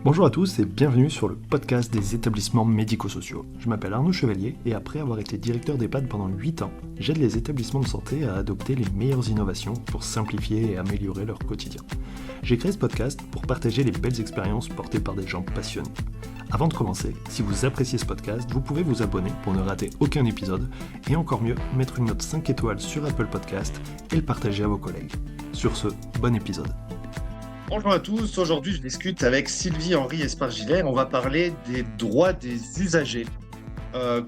Bonjour à tous et bienvenue sur le podcast des établissements médico-sociaux. Je m'appelle Arnaud Chevalier et après avoir été directeur d'EHPAD pendant 8 ans, j'aide les établissements de santé à adopter les meilleures innovations pour simplifier et améliorer leur quotidien. J'ai créé ce podcast pour partager les belles expériences portées par des gens passionnés. Avant de commencer, si vous appréciez ce podcast, vous pouvez vous abonner pour ne rater aucun épisode et encore mieux, mettre une note 5 étoiles sur Apple Podcast et le partager à vos collègues. Sur ce, bon épisode. Bonjour à tous, aujourd'hui je discute avec Sylvie-Henri Espargillet. On va parler des droits des usagers.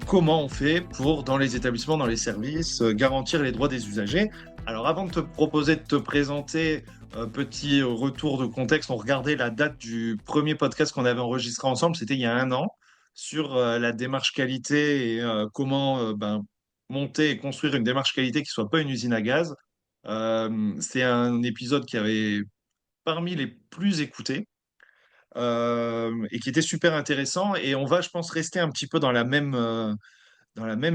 Comment on fait pour, dans les établissements, dans les services, garantir les droits des usagers. Alors avant de te proposer de te présenter, petit retour de contexte, on regardait la date du premier podcast qu'on avait enregistré ensemble, c'était il y a 1 an, sur la démarche qualité et comment monter et construire une démarche qualité qui ne soit pas une usine à gaz. C'est un épisode qui avait parmi les plus écoutés et qui était super intéressant. Et on va, je pense, rester un petit peu dans la même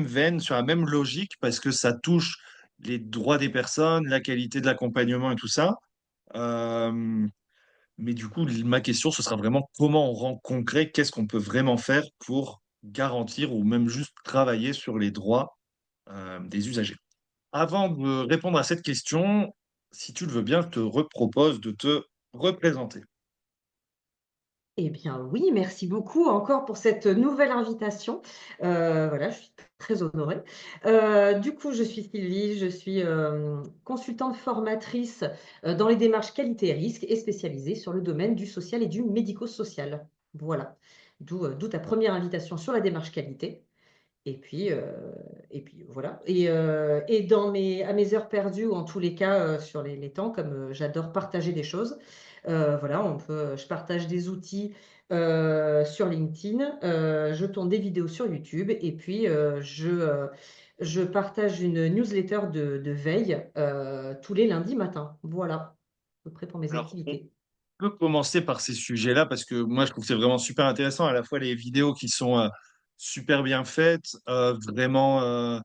veine, sur la même logique, parce que ça touche les droits des personnes, la qualité de l'accompagnement et tout ça. Euh, mais du coup, ma question, ce sera vraiment comment on rend concret, qu'est-ce qu'on peut vraiment faire pour garantir ou même juste travailler sur les droits des usagers. Avant de répondre à cette question, si tu le veux bien, je te repropose de te représenter. Eh bien oui, merci beaucoup encore pour cette nouvelle invitation. Voilà, je suis très honorée. Du coup, je suis Sylvie, je suis, consultante formatrice, dans les démarches qualité et risque et spécialisée sur le domaine du social et du médico-social. Voilà, d'où ta première invitation sur la démarche qualité et puis voilà et à mes heures perdues ou en tous les cas, sur les temps comme, j'adore partager des choses, voilà, je partage des outils, sur LinkedIn, je tourne des vidéos sur YouTube et puis, je partage une newsletter de veille, tous les lundis matins. Voilà, à peu près pour mes Alors, activités. peut commencer par ces sujets-là parce que moi, je trouve que c'est vraiment super intéressant. À la fois les vidéos qui sont super bien faites, vraiment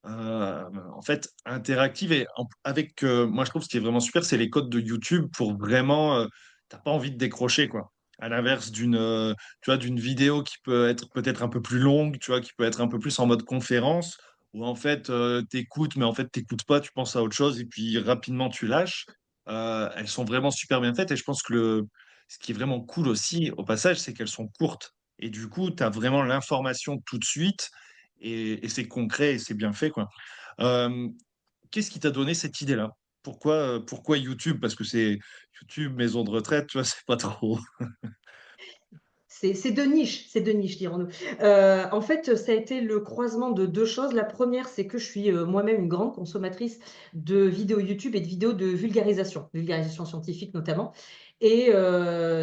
en fait interactives et avec moi, je trouve ce qui est vraiment super, c'est les codes de YouTube pour vraiment, t'as pas envie de décrocher quoi. À l'inverse tu vois, d'une vidéo qui peut être peut-être un peu plus longue, tu vois, qui peut être un peu plus en mode conférence, où en fait t'écoutes, mais en fait t'écoutes pas, tu penses à autre chose et puis rapidement tu lâches. Elles sont vraiment super bien faites et je pense que ce qui est vraiment cool aussi, au passage, c'est qu'elles sont courtes. Et du coup, tu as vraiment l'information tout de suite et c'est concret et c'est bien fait, quoi. Euh, Qu'est-ce qui t'a donné cette idée-là? Pourquoi YouTube? Parce que c'est YouTube, maison de retraite, tu vois, c'est pas trop. C'est de niche, dirons-nous. En fait, ça a été le croisement de 2 choses. La première, c'est que je suis, moi-même une grande consommatrice de vidéos YouTube et de vidéos de vulgarisation scientifique notamment et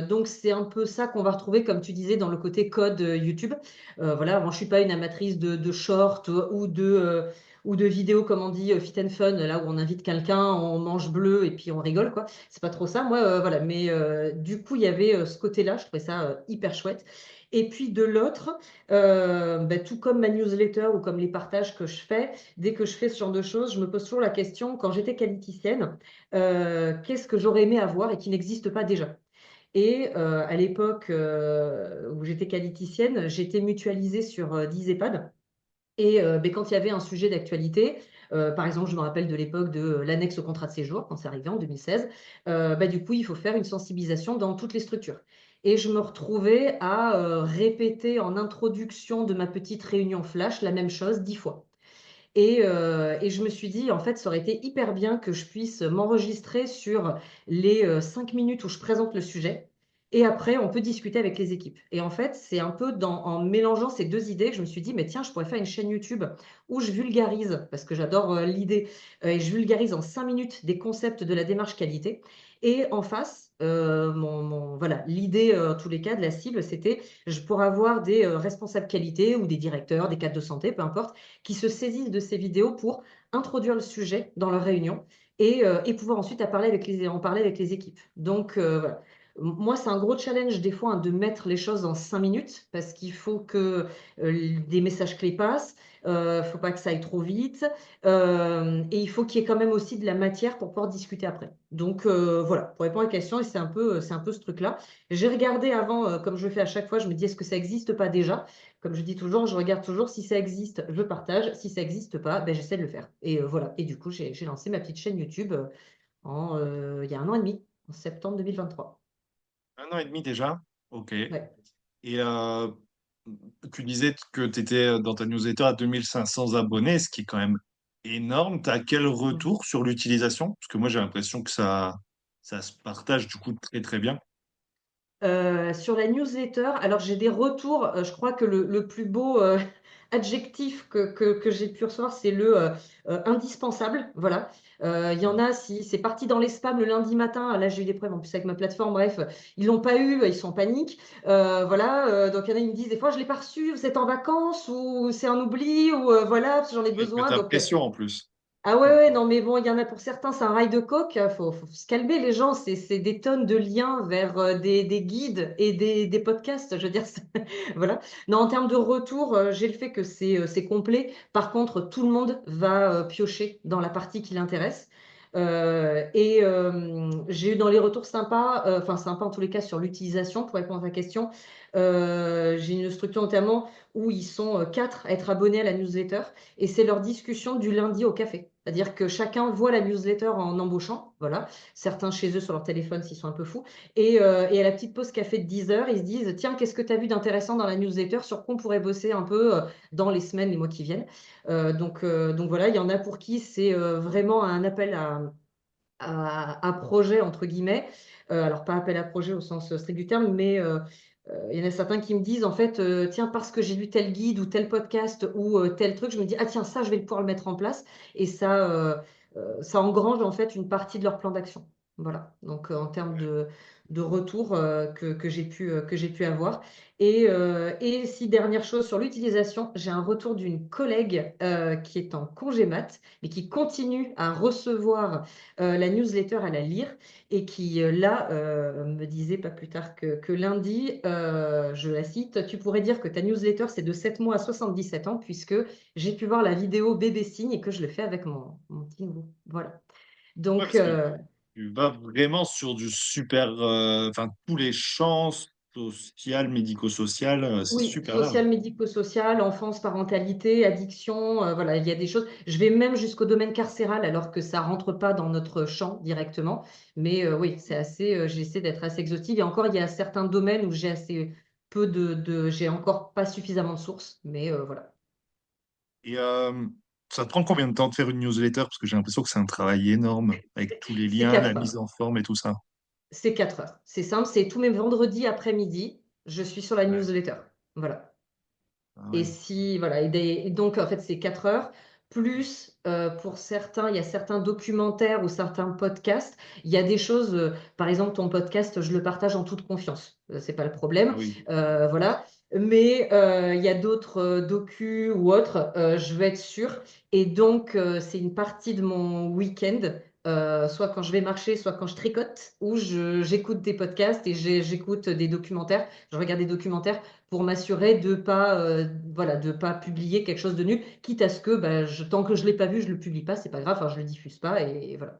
donc c'est un peu ça qu'on va retrouver, comme tu disais, dans le côté code, YouTube. Voilà, moi je suis pas une amatrice de shorts ou de vidéos, comme on dit, fit and fun, là où on invite quelqu'un, on mange bleu et puis on rigole, quoi. C'est pas trop ça, moi, voilà. Mais du coup, il y avait ce côté-là, je trouvais ça hyper chouette. Et puis de l'autre, tout comme ma newsletter ou comme les partages que je fais, dès que je fais ce genre de choses, je me pose toujours la question, quand j'étais qualiticienne, qu'est-ce que j'aurais aimé avoir et qui n'existe pas déjà? Et à l'époque où j'étais qualiticienne, j'étais mutualisée sur 10 EHPAD. Et quand il y avait un sujet d'actualité, par exemple, je me rappelle de l'époque de l'annexe au contrat de séjour, quand c'est arrivé en 2016, du coup, il faut faire une sensibilisation dans toutes les structures. Et je me retrouvais à répéter en introduction de ma petite réunion flash la même chose 10 fois. Et je me suis dit, en fait, ça aurait été hyper bien que je puisse m'enregistrer sur les 5 minutes où je présente le sujet. Et après, on peut discuter avec les équipes. Et en fait, c'est un peu en mélangeant ces 2 idées que je me suis dit, mais tiens, je pourrais faire une chaîne YouTube où je vulgarise, parce que j'adore l'idée, et je vulgarise en 5 minutes des concepts de la démarche qualité. Et en face, voilà, l'idée, en tous les cas, de la cible, c'était, je pourrais avoir des responsables qualité ou des directeurs, des cadres de santé, peu importe, qui se saisissent de ces vidéos pour introduire le sujet dans leur réunion et pouvoir ensuite en parler avec les équipes. Donc, voilà. Moi, c'est un gros challenge des fois, hein, de mettre les choses en 5 minutes parce qu'il faut que, des messages clés passent, faut pas que ça aille trop vite, et il faut qu'il y ait quand même aussi de la matière pour pouvoir discuter après. Donc voilà, pour répondre à la question et c'est un peu ce truc-là. J'ai regardé avant, comme je le fais à chaque fois, je me dis: «Est-ce que ça existe pas déjà?» Comme je dis toujours, je regarde toujours si ça existe, je partage, si ça existe pas, beh, j'essaie de le faire et voilà et du coup, j'ai lancé ma petite chaîne YouTube, il y a 1 an et demi, en septembre 2023. 1 an et demi déjà? Ok. Ouais. Et tu disais que tu étais dans ta newsletter à 2500 abonnés, ce qui est quand même énorme. Tu as quel Mmh. retour sur l'utilisation? Parce que moi, j'ai l'impression que ça se partage du coup très très bien. Sur la newsletter, alors j'ai des retours, je crois que le plus beau, adjectif que j'ai pu recevoir, c'est indispensable, voilà. Il y en a, si c'est parti dans les spams le lundi matin, là j'ai eu des problèmes en plus avec ma plateforme, bref, ils l'ont pas eu, ils sont en panique. Voilà, donc il y en a, ils me disent des fois: «Je l'ai pas reçu, vous êtes en vacances ou c'est un oubli ou voilà, parce que j'en ai Ils te mettent besoin», la donc pression en plus. ah ouais, ouais, non, mais bon, il y en a pour certains, c'est un rail de coke. Faut se calmer, les gens. C'est des tonnes de liens vers des guides et des podcasts. Je veux dire, voilà. Non, en termes de retour, j'ai le fait que c'est complet. Par contre, tout le monde va piocher dans la partie qui l'intéresse. J'ai eu dans les retours sympas, enfin sympas en tous les cas sur l'utilisation, pour répondre à ta question. J'ai une structure notamment où ils sont 4 à être abonnés à la newsletter et c'est leur discussion du lundi au café. C'est-à-dire que chacun voit la newsletter en embauchant, voilà. Certains chez eux sur leur téléphone s'ils sont un peu fous. Et à la petite pause café de 10 heures, ils se disent: «Tiens, qu'est-ce que tu as vu d'intéressant dans la newsletter? Sur quoi on pourrait bosser un peu dans les semaines, les mois qui viennent?» Donc voilà, il y en a pour qui c'est vraiment un appel à projet, entre guillemets. Alors, pas appel à projet au sens strict du terme, mais il y en a certains qui me disent, en fait, tiens, parce que j'ai lu tel guide ou tel podcast ou tel truc, je me dis, ah tiens, ça, je vais pouvoir le mettre en place. Et ça engrange, en fait, une partie de leur plan d'action. Voilà. Donc, en termes de retour que j'ai pu avoir. Et si, dernière chose sur l'utilisation, j'ai un retour d'une collègue qui est en congé mat, mais qui continue à recevoir la newsletter, à la lire et qui, là, me disait pas plus tard que lundi, je la cite: «Tu pourrais dire que ta newsletter, c'est de 7 mois à 77 ans puisque j'ai pu voir la vidéo bébé signe et que je le fais avec mon petit nouveau». Voilà. Ouais, Donc parce que tu vas vraiment sur du super, enfin tous les champs social, médico-social, c'est oui, super large. social, médico-social, enfance, parentalité, addiction, voilà, il y a des choses. Je vais même jusqu'au domaine carcéral alors que ça rentre pas dans notre champ directement. Mais oui, c'est assez, j'essaie d'être assez exhaustive et encore, il y a certains domaines où j'ai assez peu j'ai encore pas suffisamment de sources, mais voilà. Et ça te prend combien de temps de faire une newsletter? Parce que j'ai l'impression que c'est un travail énorme avec tous les C'est liens, la 4 mise heures. en forme et tout ça. C'est 4 heures. C'est simple, c'est tous mes vendredis après-midi, je suis sur la Ouais. newsletter. Voilà. Ah Et ouais. si voilà et donc en fait, c'est 4 heures plus, pour certains, il y a certains documentaires ou certains podcasts, il y a des choses, par exemple, ton podcast, je le partage en toute confiance, c'est pas le problème, Ah oui. voilà. Mais, il y a d'autres, docus ou autres, je veux être sûre et donc, c'est une partie de mon week-end, soit quand je vais marcher, soit quand je tricote, où j'écoute des podcasts et j'écoute des documentaires. Je regarde des documentaires pour m'assurer de pas, voilà, de pas publier quelque chose de nul, quitte à ce que, bah, tant que je l'ai pas vu, je le publie pas, c'est pas grave, enfin, je le diffuse pas et voilà.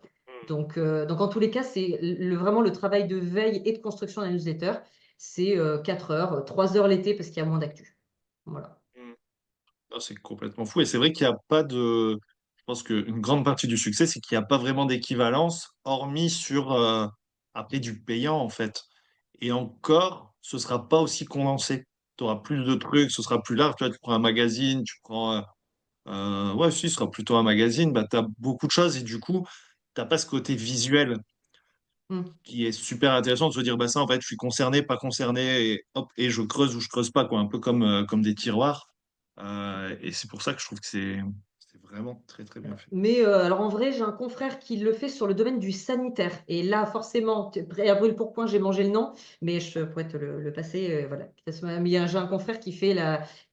Donc en tous les cas, c'est vraiment le travail de veille et de construction d'un newsletter, c'est 4 heures, 3 heures l'été parce qu'il y a moins d'actu. Voilà. Mm. Ah, c'est complètement fou. Et c'est vrai qu'il n'y a pas de. Je pense qu'une grande partie du succès, c'est qu'il n'y a pas vraiment d'équivalence, hormis sur après du payant, en fait. Et encore, ce sera pas aussi condensé. Tu auras plus de trucs, ce sera plus large. Tu vois, tu prends un magazine, tu prends. Ouais, si, ce sera plutôt un magazine. Bah, tu as beaucoup de choses et du coup, tu n'as pas ce côté visuel Mmh. qui est super intéressant de se dire, bah ça, en fait, je suis concerné, pas concerné, et hop, et je creuse ou je creuse pas, quoi, un peu comme des tiroirs. Et c'est pour ça que je trouve que c'est vraiment très, très bien Voilà. fait. Mais alors en vrai, j'ai un confrère qui le fait sur le domaine du sanitaire et là forcément, à brûle-pourpoint, j'ai mangé le nom, mais je pourrais te le passer, voilà. Mais j'ai un confrère qui fait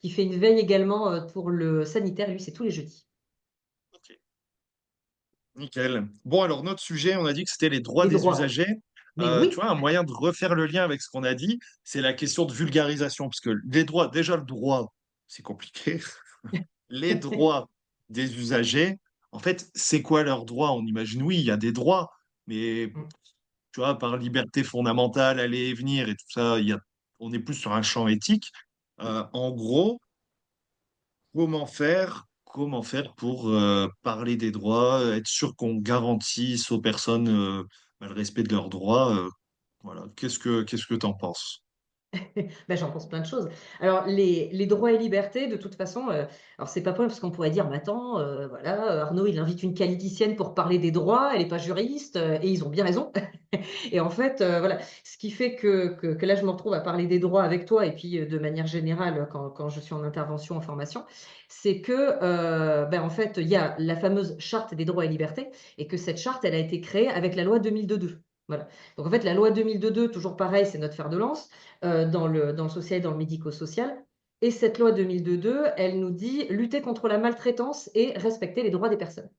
une veille également, pour le sanitaire, lui, c'est tous les jeudis. Ok, nickel. Bon, alors, notre sujet, on a dit que c'était les droits Les des droits. usagers. Mais Tu oui, vois, un moyen de refaire le lien avec ce qu'on a dit, c'est la question de vulgarisation, parce que les droits, déjà le droit, c'est compliqué. Les droits des usagers, en fait, c'est quoi leurs droits? On imagine, oui, il y a des droits, mais tu vois, par liberté fondamentale, aller et venir et tout ça, on est plus sur un champ éthique. En gros, comment faire pour parler des droits, être sûr qu'on garantisse aux personnes le respect de leurs droits. Voilà. Qu'est-ce que tu en penses? Ben, j'en pense plein de choses. Alors, les droits et libertés, de toute façon, alors c'est pas pour rien, parce qu'on pourrait dire, mais attends, voilà, Arnaud, il invite une qualiticienne pour parler des droits, elle n'est pas juriste, et ils ont bien raison. Et en fait, voilà, ce qui fait que là, je me retrouve à parler des droits avec toi, et puis de manière générale, quand je suis en intervention, en formation, c'est que, ben, en fait, il y a la fameuse charte des droits et libertés, et que cette charte, elle a été créée avec la loi 2002. Voilà. Donc, en fait, la loi 2002, toujours pareil, c'est notre fer de lance dans le social et dans le médico-social. Et cette loi 2002, elle nous dit lutter contre la maltraitance et respecter les droits des personnes.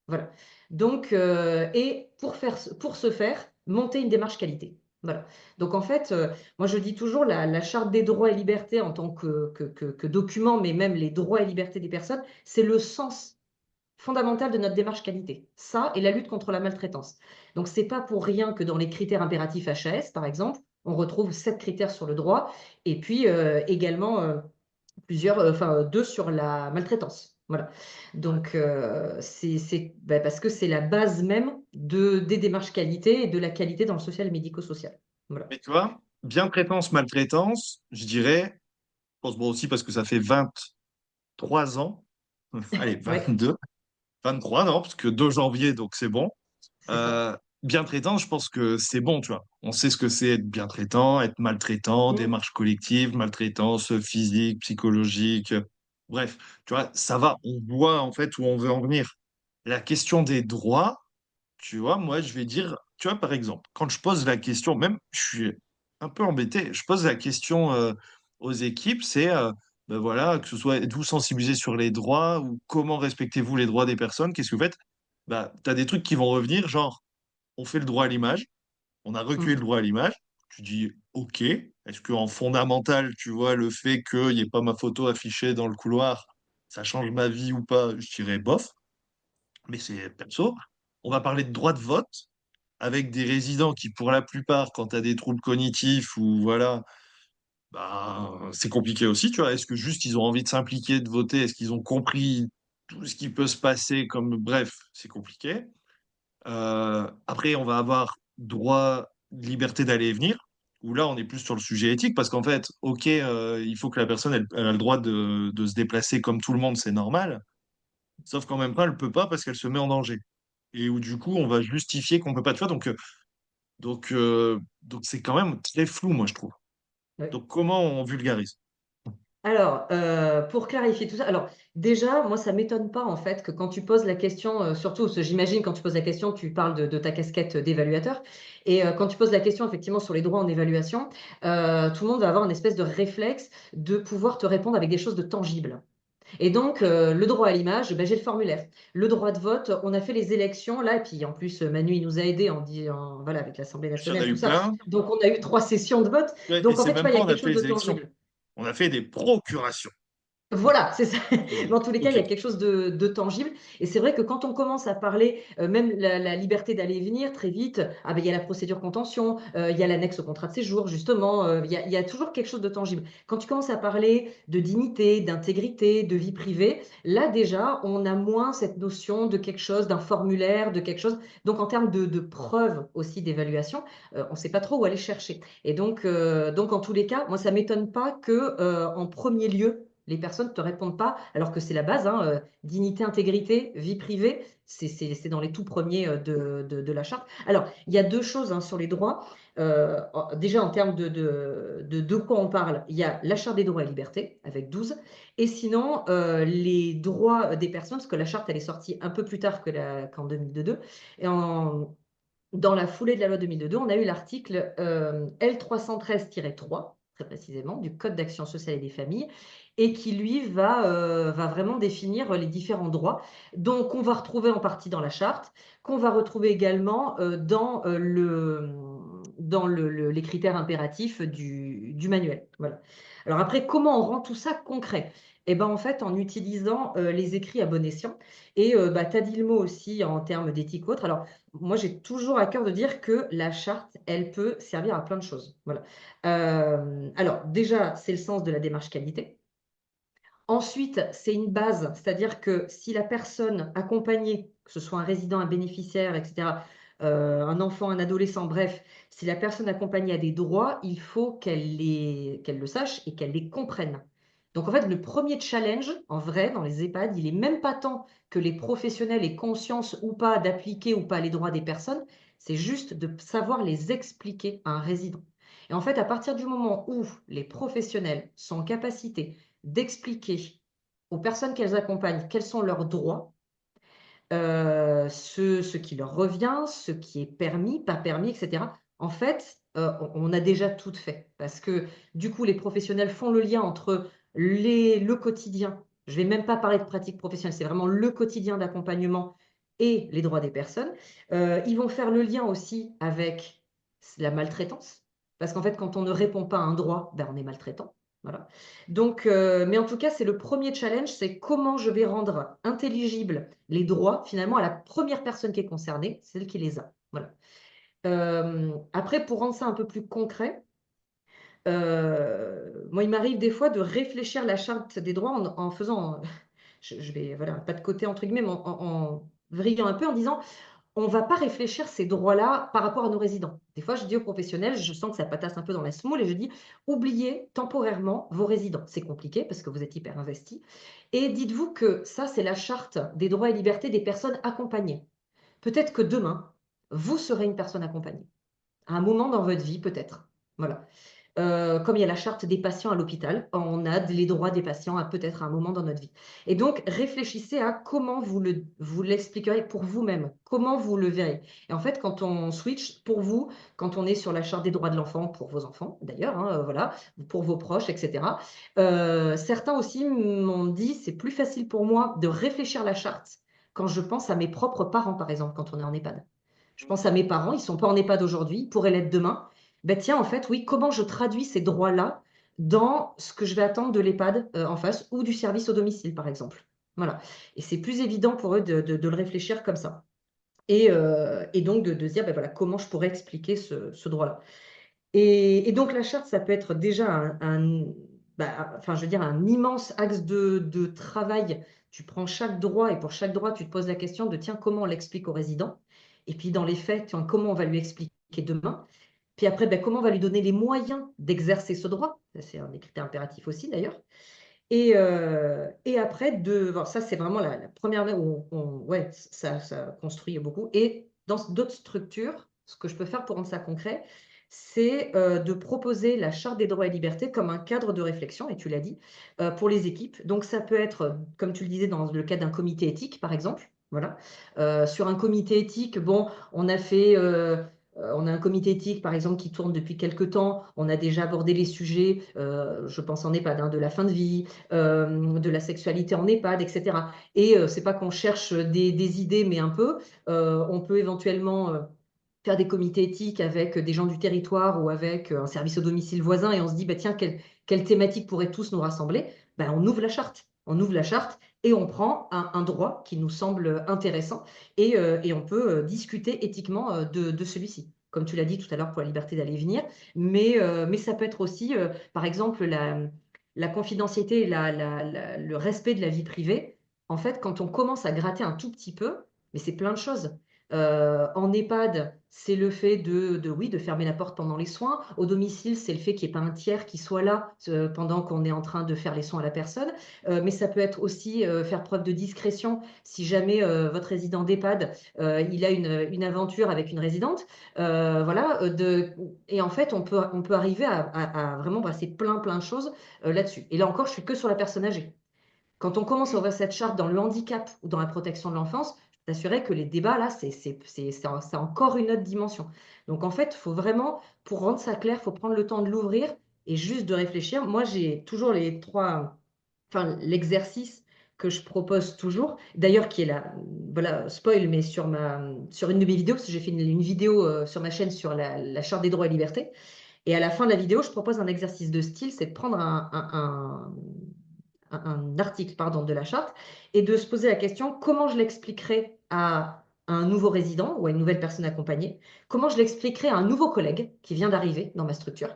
Voilà. Donc, et pour ce faire, monter une démarche qualité. Voilà. Donc, en fait, moi, je dis toujours la Charte des droits et libertés en tant que document, mais même les droits et libertés des personnes, c'est le sens fondamental de notre démarche qualité. Ça et la lutte contre la maltraitance. Donc, c'est pas pour rien que dans les critères impératifs HAS, par exemple, on retrouve 7 critères sur le droit et puis également plusieurs, enfin 2 sur la maltraitance. Voilà. Donc, bah, parce que c'est la base même des démarches qualité et de la qualité dans le social et médico-social. Voilà. Mais tu vois, bien-traitance, maltraitance, je dirais, je pense bon aussi parce que ça fait 23 ans, allez, Ouais, 22, 23 non, parce que 2 janvier, donc c'est bon. c'est ça. Bien-traitant, je pense que c'est bon, tu vois. On sait ce que c'est être bien-traitant, être maltraitant, Mm. démarche collective, maltraitance physique, psychologique. Bref, tu vois, ça va. On voit en fait où on veut en venir. La question des droits, tu vois, moi, je vais dire, tu vois, par exemple, quand je pose la question, même, je suis un peu embêté, je pose la question aux équipes, c'est, ben voilà, que ce soit, êtes-vous sensibilisé sur les droits ou comment respectez-vous les droits des personnes? Qu'est-ce que vous faites? Bah, tu as des trucs qui vont revenir, genre, on fait le droit à l'image, on a reculé le Mm. droit à l'image. Tu dis, OK, est-ce qu'en fondamental, tu vois, le fait qu'il n'y ait pas ma photo affichée dans le couloir, ça change ma vie ou pas? Je dirais bof, mais c'est perso. On va parler de droit de vote avec des résidents qui, pour la plupart, quand tu as des troubles cognitifs ou voilà, bah, c'est compliqué aussi, tu vois. Est-ce que juste ils ont envie de s'impliquer, de voter? Est-ce qu'ils ont compris tout ce qui peut se passer comme bref, c'est compliqué. Après, on va avoir droit, liberté d'aller et venir, où là, on est plus sur le sujet éthique, parce qu'en fait, ok, il faut que la personne, elle a le droit de se déplacer comme tout le monde, c'est normal, sauf qu'en même temps, elle peut pas parce qu'elle se met en danger. Et où du coup, on va justifier qu'on peut pas le faire. Donc c'est quand même très flou, moi, je trouve. Ouais. Donc, comment on vulgarise? Alors, pour clarifier tout ça, alors déjà, moi, ça m'étonne pas en fait que quand tu poses la question, surtout parce que j'imagine quand tu poses la question, tu parles de ta casquette d'évaluateur et quand tu poses la question effectivement sur les droits en évaluation, tout le monde va avoir une espèce de réflexe de pouvoir te répondre avec des choses de tangibles. Et donc, le droit à l'image, ben, j'ai le formulaire. Le droit de vote, on a fait les élections là, et puis en plus, Manu, il nous a aidés voilà, avec l'Assemblée Il y en a nationale, tout eu ça. plein. Donc, on a eu 3 sessions de vote. Ouais, et Donc, en c'est fait, tu même vois, pas il y a on a quelque fait chose de les élections. tangible. On a fait des procurations. Voilà, c'est ça. Dans tous les cas, il Ok. y a quelque chose de tangible. Et c'est vrai que quand on commence à parler, même la liberté d'aller et venir, très vite, ah ben, il y a la procédure contention, il y a l'annexe au contrat de séjour, justement, il y a toujours quelque chose de tangible. Quand tu commences à parler de dignité, d'intégrité, de vie privée, là déjà, on a moins cette notion de quelque chose, d'un formulaire, de quelque chose. Donc, en termes de preuves aussi d'évaluation, on ne sait pas trop où aller chercher. Et donc, en tous les cas, moi, ça ne m'étonne pas que, en premier lieu, les personnes ne te répondent pas, alors que c'est la base, hein, dignité, intégrité, vie privée, c'est dans les tout premiers de la charte. Alors, il y a deux choses hein, sur les droits. Déjà, en termes de quoi on parle, il y a la charte des droits et libertés, avec 12, et sinon, les droits des personnes, parce que la charte, elle est sortie un peu plus tard qu'en 2002, et dans la foulée de la loi 2002, on a eu l'article L313-3, très précisément, du Code d'action sociale et des familles, et qui, lui, va vraiment définir les différents droits, donc qu'on va retrouver en partie dans la charte, qu'on va retrouver également dans dans les critères impératifs du manuel. Voilà. Alors après, comment on rend tout ça concret? Eh ben, en fait, en utilisant les écrits à bon escient. Et tu as dit le mot aussi en termes d'éthique ou autre. Alors, moi, j'ai toujours à cœur de dire que la charte, elle peut servir à plein de choses. Voilà. Alors, déjà, c'est le sens de la démarche qualité. Ensuite, c'est une base, c'est-à-dire que si la personne accompagnée, que ce soit un résident, un bénéficiaire, etc., un enfant, un adolescent, bref, si la personne accompagnée a des droits, il faut qu'elle le sache et qu'elle les comprenne. Donc en fait, le premier challenge, en vrai, dans les EHPAD, il n'est même pas tant que les professionnels aient conscience ou pas d'appliquer ou pas les droits des personnes, c'est juste de savoir les expliquer à un résident. Et en fait, à partir du moment où les professionnels sont en capacité d'expliquer aux personnes qu'elles accompagnent quels sont leurs droits, ce qui leur revient, ce qui est permis, pas permis, etc. En fait, on a déjà tout fait parce que du coup, les professionnels font le lien entre le quotidien. Je ne vais même pas parler de pratique professionnelle, c'est vraiment le quotidien d'accompagnement et les droits des personnes. Ils vont faire le lien aussi avec la maltraitance parce qu'en fait, quand on ne répond pas à un droit, ben, on est maltraitant. Voilà. Donc, mais en tout cas, c'est le premier challenge, c'est comment je vais rendre intelligibles les droits finalement à la première personne qui est concernée, celle qui les a. Voilà. Après, pour rendre ça un peu plus concret, moi, il m'arrive des fois de réfléchir la charte des droits en faisant, je vais, voilà, pas de côté entre guillemets, mais en vrillant un peu, en disant, on ne va pas réfléchir ces droits-là par rapport à nos résidents. Des fois, je dis aux professionnels, je sens que ça patasse un peu dans la semoule, et je dis, oubliez temporairement vos résidents. C'est compliqué parce que vous êtes hyper investis. Et dites-vous que ça, c'est la charte des droits et libertés des personnes accompagnées. Peut-être que demain, vous serez une personne accompagnée. À un moment dans votre vie, peut-être. Voilà. Comme il y a la charte des patients à l'hôpital, on a les droits des patients à peut-être un moment dans notre vie. Et donc, réfléchissez à comment vous l'expliquerez pour vous-même, comment vous le verrez. Et en fait, quand on switch, pour vous, quand on est sur la charte des droits de l'enfant, pour vos enfants d'ailleurs, hein, voilà, pour vos proches, etc., certains aussi m'ont dit, c'est plus facile pour moi de réfléchir la charte quand je pense à mes propres parents, par exemple, quand on est en EHPAD. Je pense à mes parents, ils ne sont pas en EHPAD aujourd'hui, ils pourraient l'être demain. Ben tiens, en fait, oui, comment je traduis ces droits-là dans ce que je vais attendre de l'EHPAD en face ou du service au domicile, par exemple. Voilà. Et c'est plus évident pour eux de le réfléchir comme ça. Et donc de se dire, ben voilà, comment je pourrais expliquer ce droit-là. Et donc la charte, ça peut être déjà enfin, je veux dire, un immense axe de travail. Tu prends chaque droit et pour chaque droit, tu te poses la question de, tiens, comment on l'explique au résident? Et puis dans les faits, tiens, comment on va lui expliquer demain? Puis après, ben, comment on va lui donner les moyens d'exercer ce droit? Ça, c'est un des critères impératifs aussi, d'ailleurs. Et après, bon, ça, c'est vraiment la première où ouais, ça construit beaucoup. Et dans d'autres structures, ce que je peux faire pour rendre ça concret, c'est de proposer la Charte des droits et libertés comme un cadre de réflexion, et tu l'as dit, pour les équipes. Donc, ça peut être, comme tu le disais, dans le cas d'un comité éthique, par exemple. Voilà. Sur un comité éthique, bon, on a un comité éthique, par exemple, qui tourne depuis quelques temps. On a déjà abordé les sujets, je pense en EHPAD, hein, de la fin de vie, de la sexualité en EHPAD, etc. Et c'est pas qu'on cherche des idées, mais un peu. On peut éventuellement faire des comités éthiques avec des gens du territoire ou avec un service au domicile voisin et on se dit, bah, tiens, quelle thématique pourrait tous nous rassembler? Ben, on ouvre la charte. On ouvre la charte et on prend un droit qui nous semble intéressant et on peut discuter éthiquement de celui-ci. Comme tu l'as dit tout à l'heure pour la liberté d'aller et venir, mais ça peut être aussi, par exemple, la confidentialité et le respect de la vie privée. En fait, quand on commence à gratter un tout petit peu, mais c'est plein de choses. En EHPAD, c'est le fait oui, de fermer la porte pendant les soins. Au domicile, c'est le fait qu'il n'y ait pas un tiers qui soit là pendant qu'on est en train de faire les soins à la personne. Mais ça peut être aussi faire preuve de discrétion si jamais votre résident d'EHPAD, il a une aventure avec une résidente. Voilà, et en fait, on peut arriver à vraiment brasser plein de choses là-dessus. Et là encore, je suis que sur la personne âgée. Quand on commence à ouvrir cette charte dans le handicap ou dans la protection de l'enfance, je t'assurais que les débats, là, c'est encore une autre dimension. Donc, en fait, il faut vraiment, pour rendre ça clair, il faut prendre le temps de l'ouvrir et juste de réfléchir. Moi, j'ai toujours les trois, enfin, l'exercice que je propose toujours, d'ailleurs qui est là, voilà, spoil, mais sur une de mes vidéos, parce que j'ai fait une vidéo sur ma chaîne sur la Charte des droits et libertés, et à la fin de la vidéo, je propose un exercice de style, c'est de prendre un article pardon, de la charte et de se poser la question comment je l'expliquerai à un nouveau résident ou à une nouvelle personne accompagnée, comment je l'expliquerai à un nouveau collègue qui vient d'arriver dans ma structure,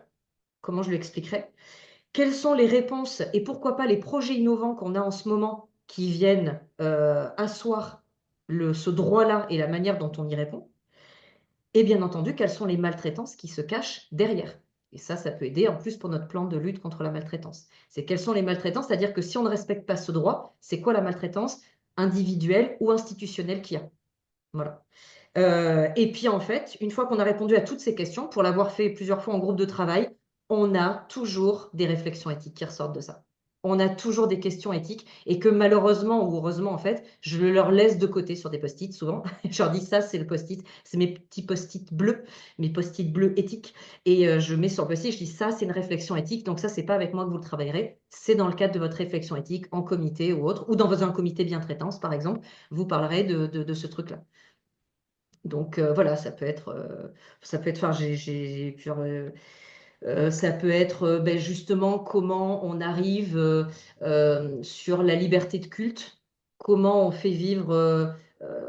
comment je lui expliquerai, quelles sont les réponses et pourquoi pas les projets innovants qu'on a en ce moment qui viennent asseoir ce droit-là et la manière dont on y répond. Et bien entendu, quelles sont les maltraitances qui se cachent derrière. Et ça peut aider en plus pour notre plan de lutte contre la maltraitance. C'est quelles sont les maltraitances, c'est-à-dire que si on ne respecte pas ce droit, c'est quoi la maltraitance individuelle ou institutionnelle qu'il y a. Voilà. Et puis en fait, une fois qu'on a répondu à toutes ces questions, pour l'avoir fait plusieurs fois en groupe de travail, on a toujours des réflexions éthiques qui ressortent de ça. On a toujours des questions éthiques et que malheureusement ou heureusement en fait, je leur laisse de côté sur des post-it souvent. Je leur dis ça, c'est le post-it, c'est mes petits post-it bleus, mes post-it bleus éthiques. Et je mets sur le post-it, je dis ça, c'est une réflexion éthique. Donc ça, c'est pas avec moi que vous le travaillerez, c'est dans le cadre de votre réflexion éthique en comité ou autre, ou dans un comité bien traitance par exemple, vous parlerez de ce truc-là. Donc voilà, enfin, ça peut être ben, justement comment on arrive sur la liberté de culte, comment on fait vivre.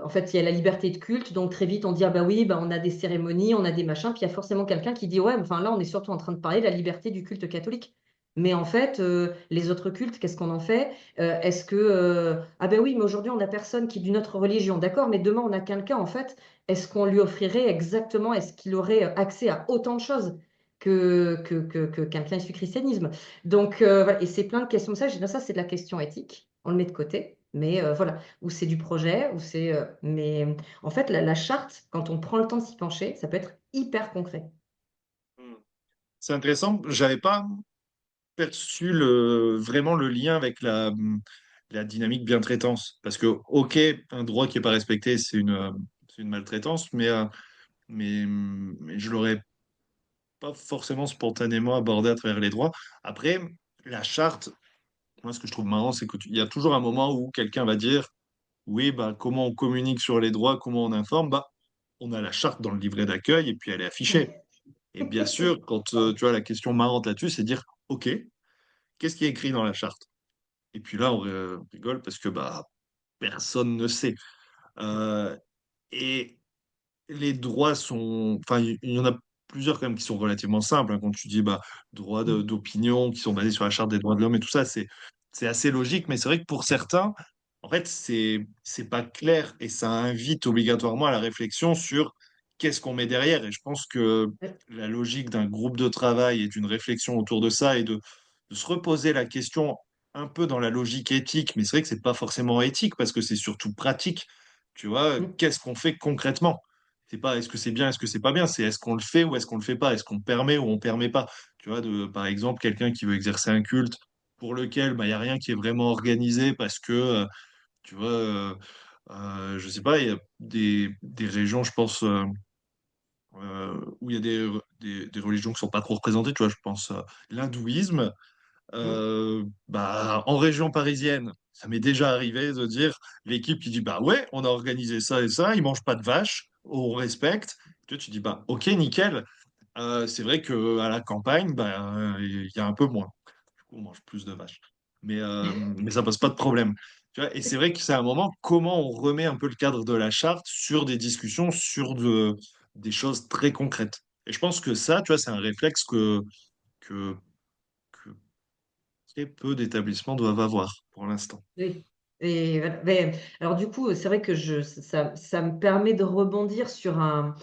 En fait, il y a la liberté de culte, donc très vite on dit ah bah oui, bah, on a des cérémonies, on a des machins, puis il y a forcément quelqu'un qui dit ouais, enfin là on est surtout en train de parler de la liberté du culte catholique. Mais en fait, les autres cultes, qu'est-ce qu'on en fait? Est-ce que ah ben oui, mais aujourd'hui on a personne qui est d'une autre religion, d'accord, mais demain on a quelqu'un en fait. Est-ce qu'on lui offrirait exactement, est-ce qu'il aurait accès à autant de choses que quelqu'un issu du christianisme? Donc, voilà. Et c'est plein de questions comme ça. Je dis, non, ça, c'est de la question éthique. On le met de côté. Mais voilà, ou c'est du projet, ou c'est. Mais en fait, la charte, quand on prend le temps de s'y pencher, ça peut être hyper concret. Hmm. C'est intéressant. J'avais pas perçu vraiment le lien avec la dynamique bien-traitance. Parce que, OK, un droit qui n'est pas respecté, c'est une maltraitance, mais je l'aurais pas forcément spontanément abordé à travers les droits. Après, la charte, moi, ce que je trouve marrant, c'est qu'il y a toujours un moment où quelqu'un va dire, oui, bah, comment on communique sur les droits, comment on informe, bah, on a la charte dans le livret d'accueil et puis elle est affichée. Et bien sûr, quand tu vois la question marrante là-dessus, c'est dire, OK, qu'est-ce qui est écrit dans la charte? Et puis là, on rigole parce que bah, personne ne sait. Euh, et les droits sont. Enfin, il y en a plusieurs quand même qui sont relativement simples, hein. Quand tu dis bah, droits d'opinion qui sont basés sur la Charte des droits de l'homme et tout ça, c'est assez logique. Mais c'est vrai que pour certains, en fait, c'est pas clair et ça invite obligatoirement à la réflexion sur qu'est-ce qu'on met derrière. Et je pense que la logique d'un groupe de travail et d'une réflexion autour de ça et de se reposer la question un peu dans la logique éthique, mais c'est vrai que c'est pas forcément éthique parce que c'est surtout pratique. Tu vois, qu'est-ce qu'on fait concrètement? C'est pas est-ce que c'est bien, est-ce que c'est pas bien, c'est est-ce qu'on le fait ou est-ce qu'on le fait pas, est-ce qu'on permet ou on permet pas. Tu vois, par exemple, quelqu'un qui veut exercer un culte pour lequel bah, il n'y a rien qui est vraiment organisé parce que, tu vois, je sais pas, il y a des régions, je pense, où il y a des religions qui sont pas trop représentées, tu vois, je pense l'hindouisme. Bah, en région parisienne, ça m'est déjà arrivé de dire l'équipe qui dit bah ouais, on a organisé ça et ça, ils mangent pas de vache, on respecte. Tu dis bah ok, nickel. C'est vrai que à la campagne, bah il y a un peu moins. Du coup, on mange plus de vaches. Mais ça pose pas de problème. Tu vois, et c'est vrai que c'est un moment comment on remet un peu le cadre de la charte sur des discussions sur des choses très concrètes. Et je pense que ça, tu vois, c'est un réflexe que que très peu d'établissements doivent avoir pour l'instant. Oui. Et voilà. Alors du coup, c'est vrai que ça me permet de rebondir sur un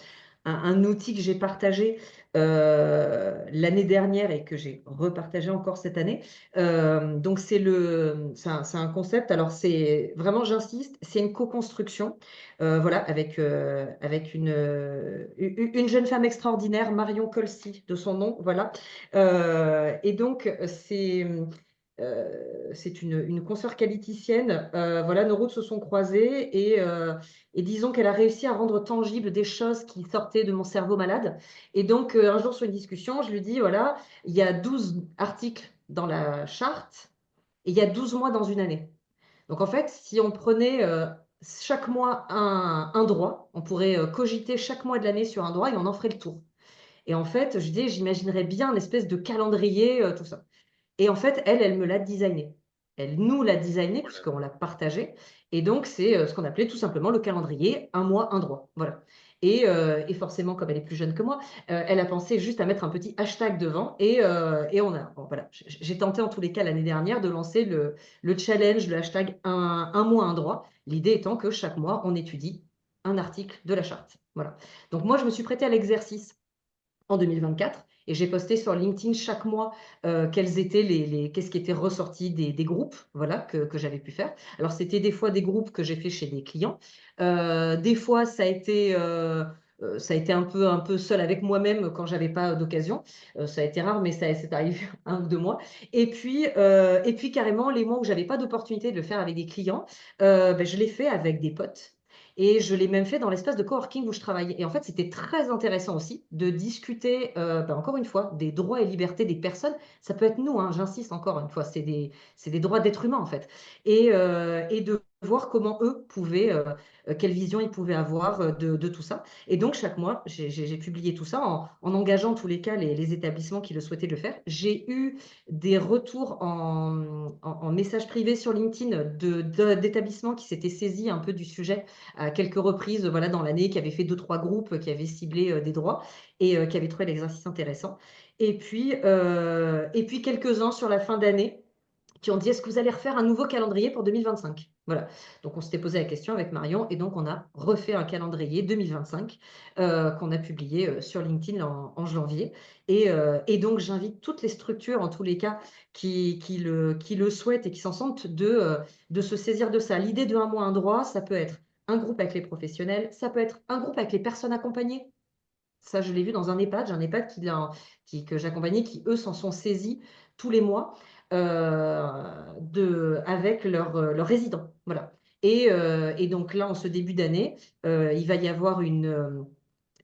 outil que j'ai partagé l'année dernière et que j'ai repartagé encore cette année. Donc c'est un concept. Alors c'est vraiment, j'insiste, c'est une co-construction. Voilà, avec une jeune femme extraordinaire, Marion Colcy, de son nom. Voilà. Et donc c'est une consoeur qualiticienne. Voilà, nos routes se sont croisées et disons qu'elle a réussi à rendre tangible des choses qui sortaient de mon cerveau malade. Et donc, un jour, sur une discussion, je lui dis, voilà, il y a 12 articles dans la charte et il y a 12 mois dans une année. Donc en fait, si on prenait chaque mois un droit, on pourrait cogiter chaque mois de l'année sur un droit et on en ferait le tour. Et en fait, j'imaginerais bien une espèce de calendrier, tout ça. Et en fait, elle me l'a designé. Elle nous l'a designé puisqu'on l'a partagé. Et donc, c'est ce qu'on appelait tout simplement le calendrier, un mois, un droit. Voilà. Et forcément, comme elle est plus jeune que moi, elle a pensé juste à mettre un petit hashtag devant. Et bon, voilà. J'ai tenté en tous les cas l'année dernière de lancer le challenge, le hashtag un mois, un droit. L'idée étant que chaque mois, on étudie un article de la charte. Voilà. Donc moi, je me suis prêtée à l'exercice en 2024 et j'ai posté sur LinkedIn chaque mois quels étaient qu'est-ce qui était ressorti des groupes, voilà, que j'avais pu faire. Alors c'était des fois des groupes que j'ai fait chez des clients, des fois ça a été un peu seul avec moi-même quand j'avais pas d'occasion. Ça a été rare, mais c'est arrivé un ou deux mois. Et puis carrément les mois où j'avais pas d'opportunité de le faire avec des clients, ben, je l'ai fait avec des potes. Et je l'ai même fait dans l'espace de coworking où je travaillais. Et en fait, c'était très intéressant aussi de discuter, encore une fois, des droits et libertés des personnes. Ça peut être nous, hein, j'insiste encore une fois, c'est des droits d'être humain en fait. Et de voir comment eux pouvaient, quelle vision ils pouvaient avoir de tout ça. Et donc, chaque mois, j'ai publié tout ça en engageant en tous les cas les établissements qui le souhaitaient le faire. J'ai eu des retours en message privé sur LinkedIn d'établissements qui s'étaient saisis un peu du sujet à quelques reprises voilà, dans l'année, qui avait fait deux, trois groupes qui avaient ciblé des droits et qui avaient trouvé l'exercice intéressant. Et puis quelques-uns sur la fin d'année qui ont dit, est-ce que vous allez refaire un nouveau calendrier pour 2025? Voilà. Donc, on s'était posé la question avec Marion et donc on a refait un calendrier 2025 qu'on a publié sur LinkedIn en janvier. Et donc, j'invite toutes les structures, en tous les cas, qui le souhaitent et qui s'en sentent de se saisir de ça. L'idée de un mois, un droit, ça peut être un groupe avec les professionnels, ça peut être un groupe avec les personnes accompagnées. Ça, je l'ai vu dans un EHPAD. J'ai un EHPAD que j'accompagnais qui, eux, s'en sont saisis tous les mois avec leurs résidents. Voilà. Et donc là, en ce début d'année, il va y avoir une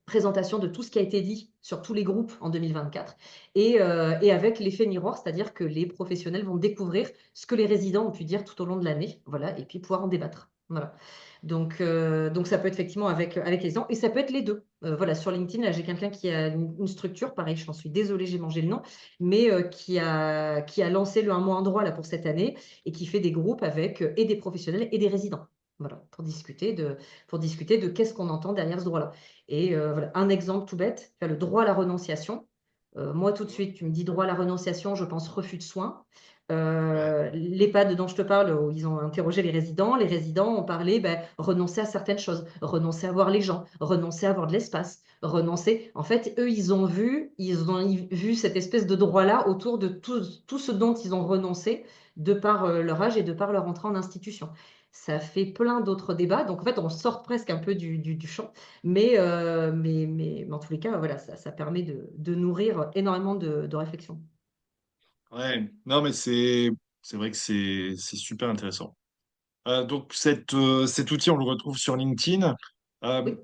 présentation de tout ce qui a été dit sur tous les groupes en 2024 et avec l'effet miroir, c'est-à-dire que les professionnels vont découvrir ce que les résidents ont pu dire tout au long de l'année, voilà, et puis pouvoir en débattre. Voilà. Donc ça peut être effectivement avec les gens et ça peut être les deux. Voilà, sur LinkedIn, là, j'ai quelqu'un qui a une structure, pareil, je m'en suis désolée, j'ai mangé le nom, mais qui a lancé le un mois un droit là, pour cette année et qui fait des groupes avec et des professionnels et des résidents. Voilà, pour discuter de qu'est-ce qu'on entend derrière ce droit-là. Et voilà, un exemple tout bête, le droit à la renonciation. Moi, tout de suite, tu me dis droit à la renonciation, je pense refus de soins. Ouais. L'EHPAD dont je te parle, où ils ont interrogé les résidents ont parlé renoncer à certaines choses, renoncer à voir les gens, renoncer à avoir de l'espace, renoncer. En fait, eux, ils ont vu cette espèce de droit-là autour de tout ce dont ils ont renoncé de par leur âge et de par leur entrée en institution. Ça fait plein d'autres débats. Donc, en fait, on sort presque un peu du champ. Mais en tous les cas, voilà, ça permet de nourrir énormément de réflexion. Ouais. Non, mais c'est vrai que c'est super intéressant. Donc cet outil, on le retrouve sur LinkedIn. Euh, Oui.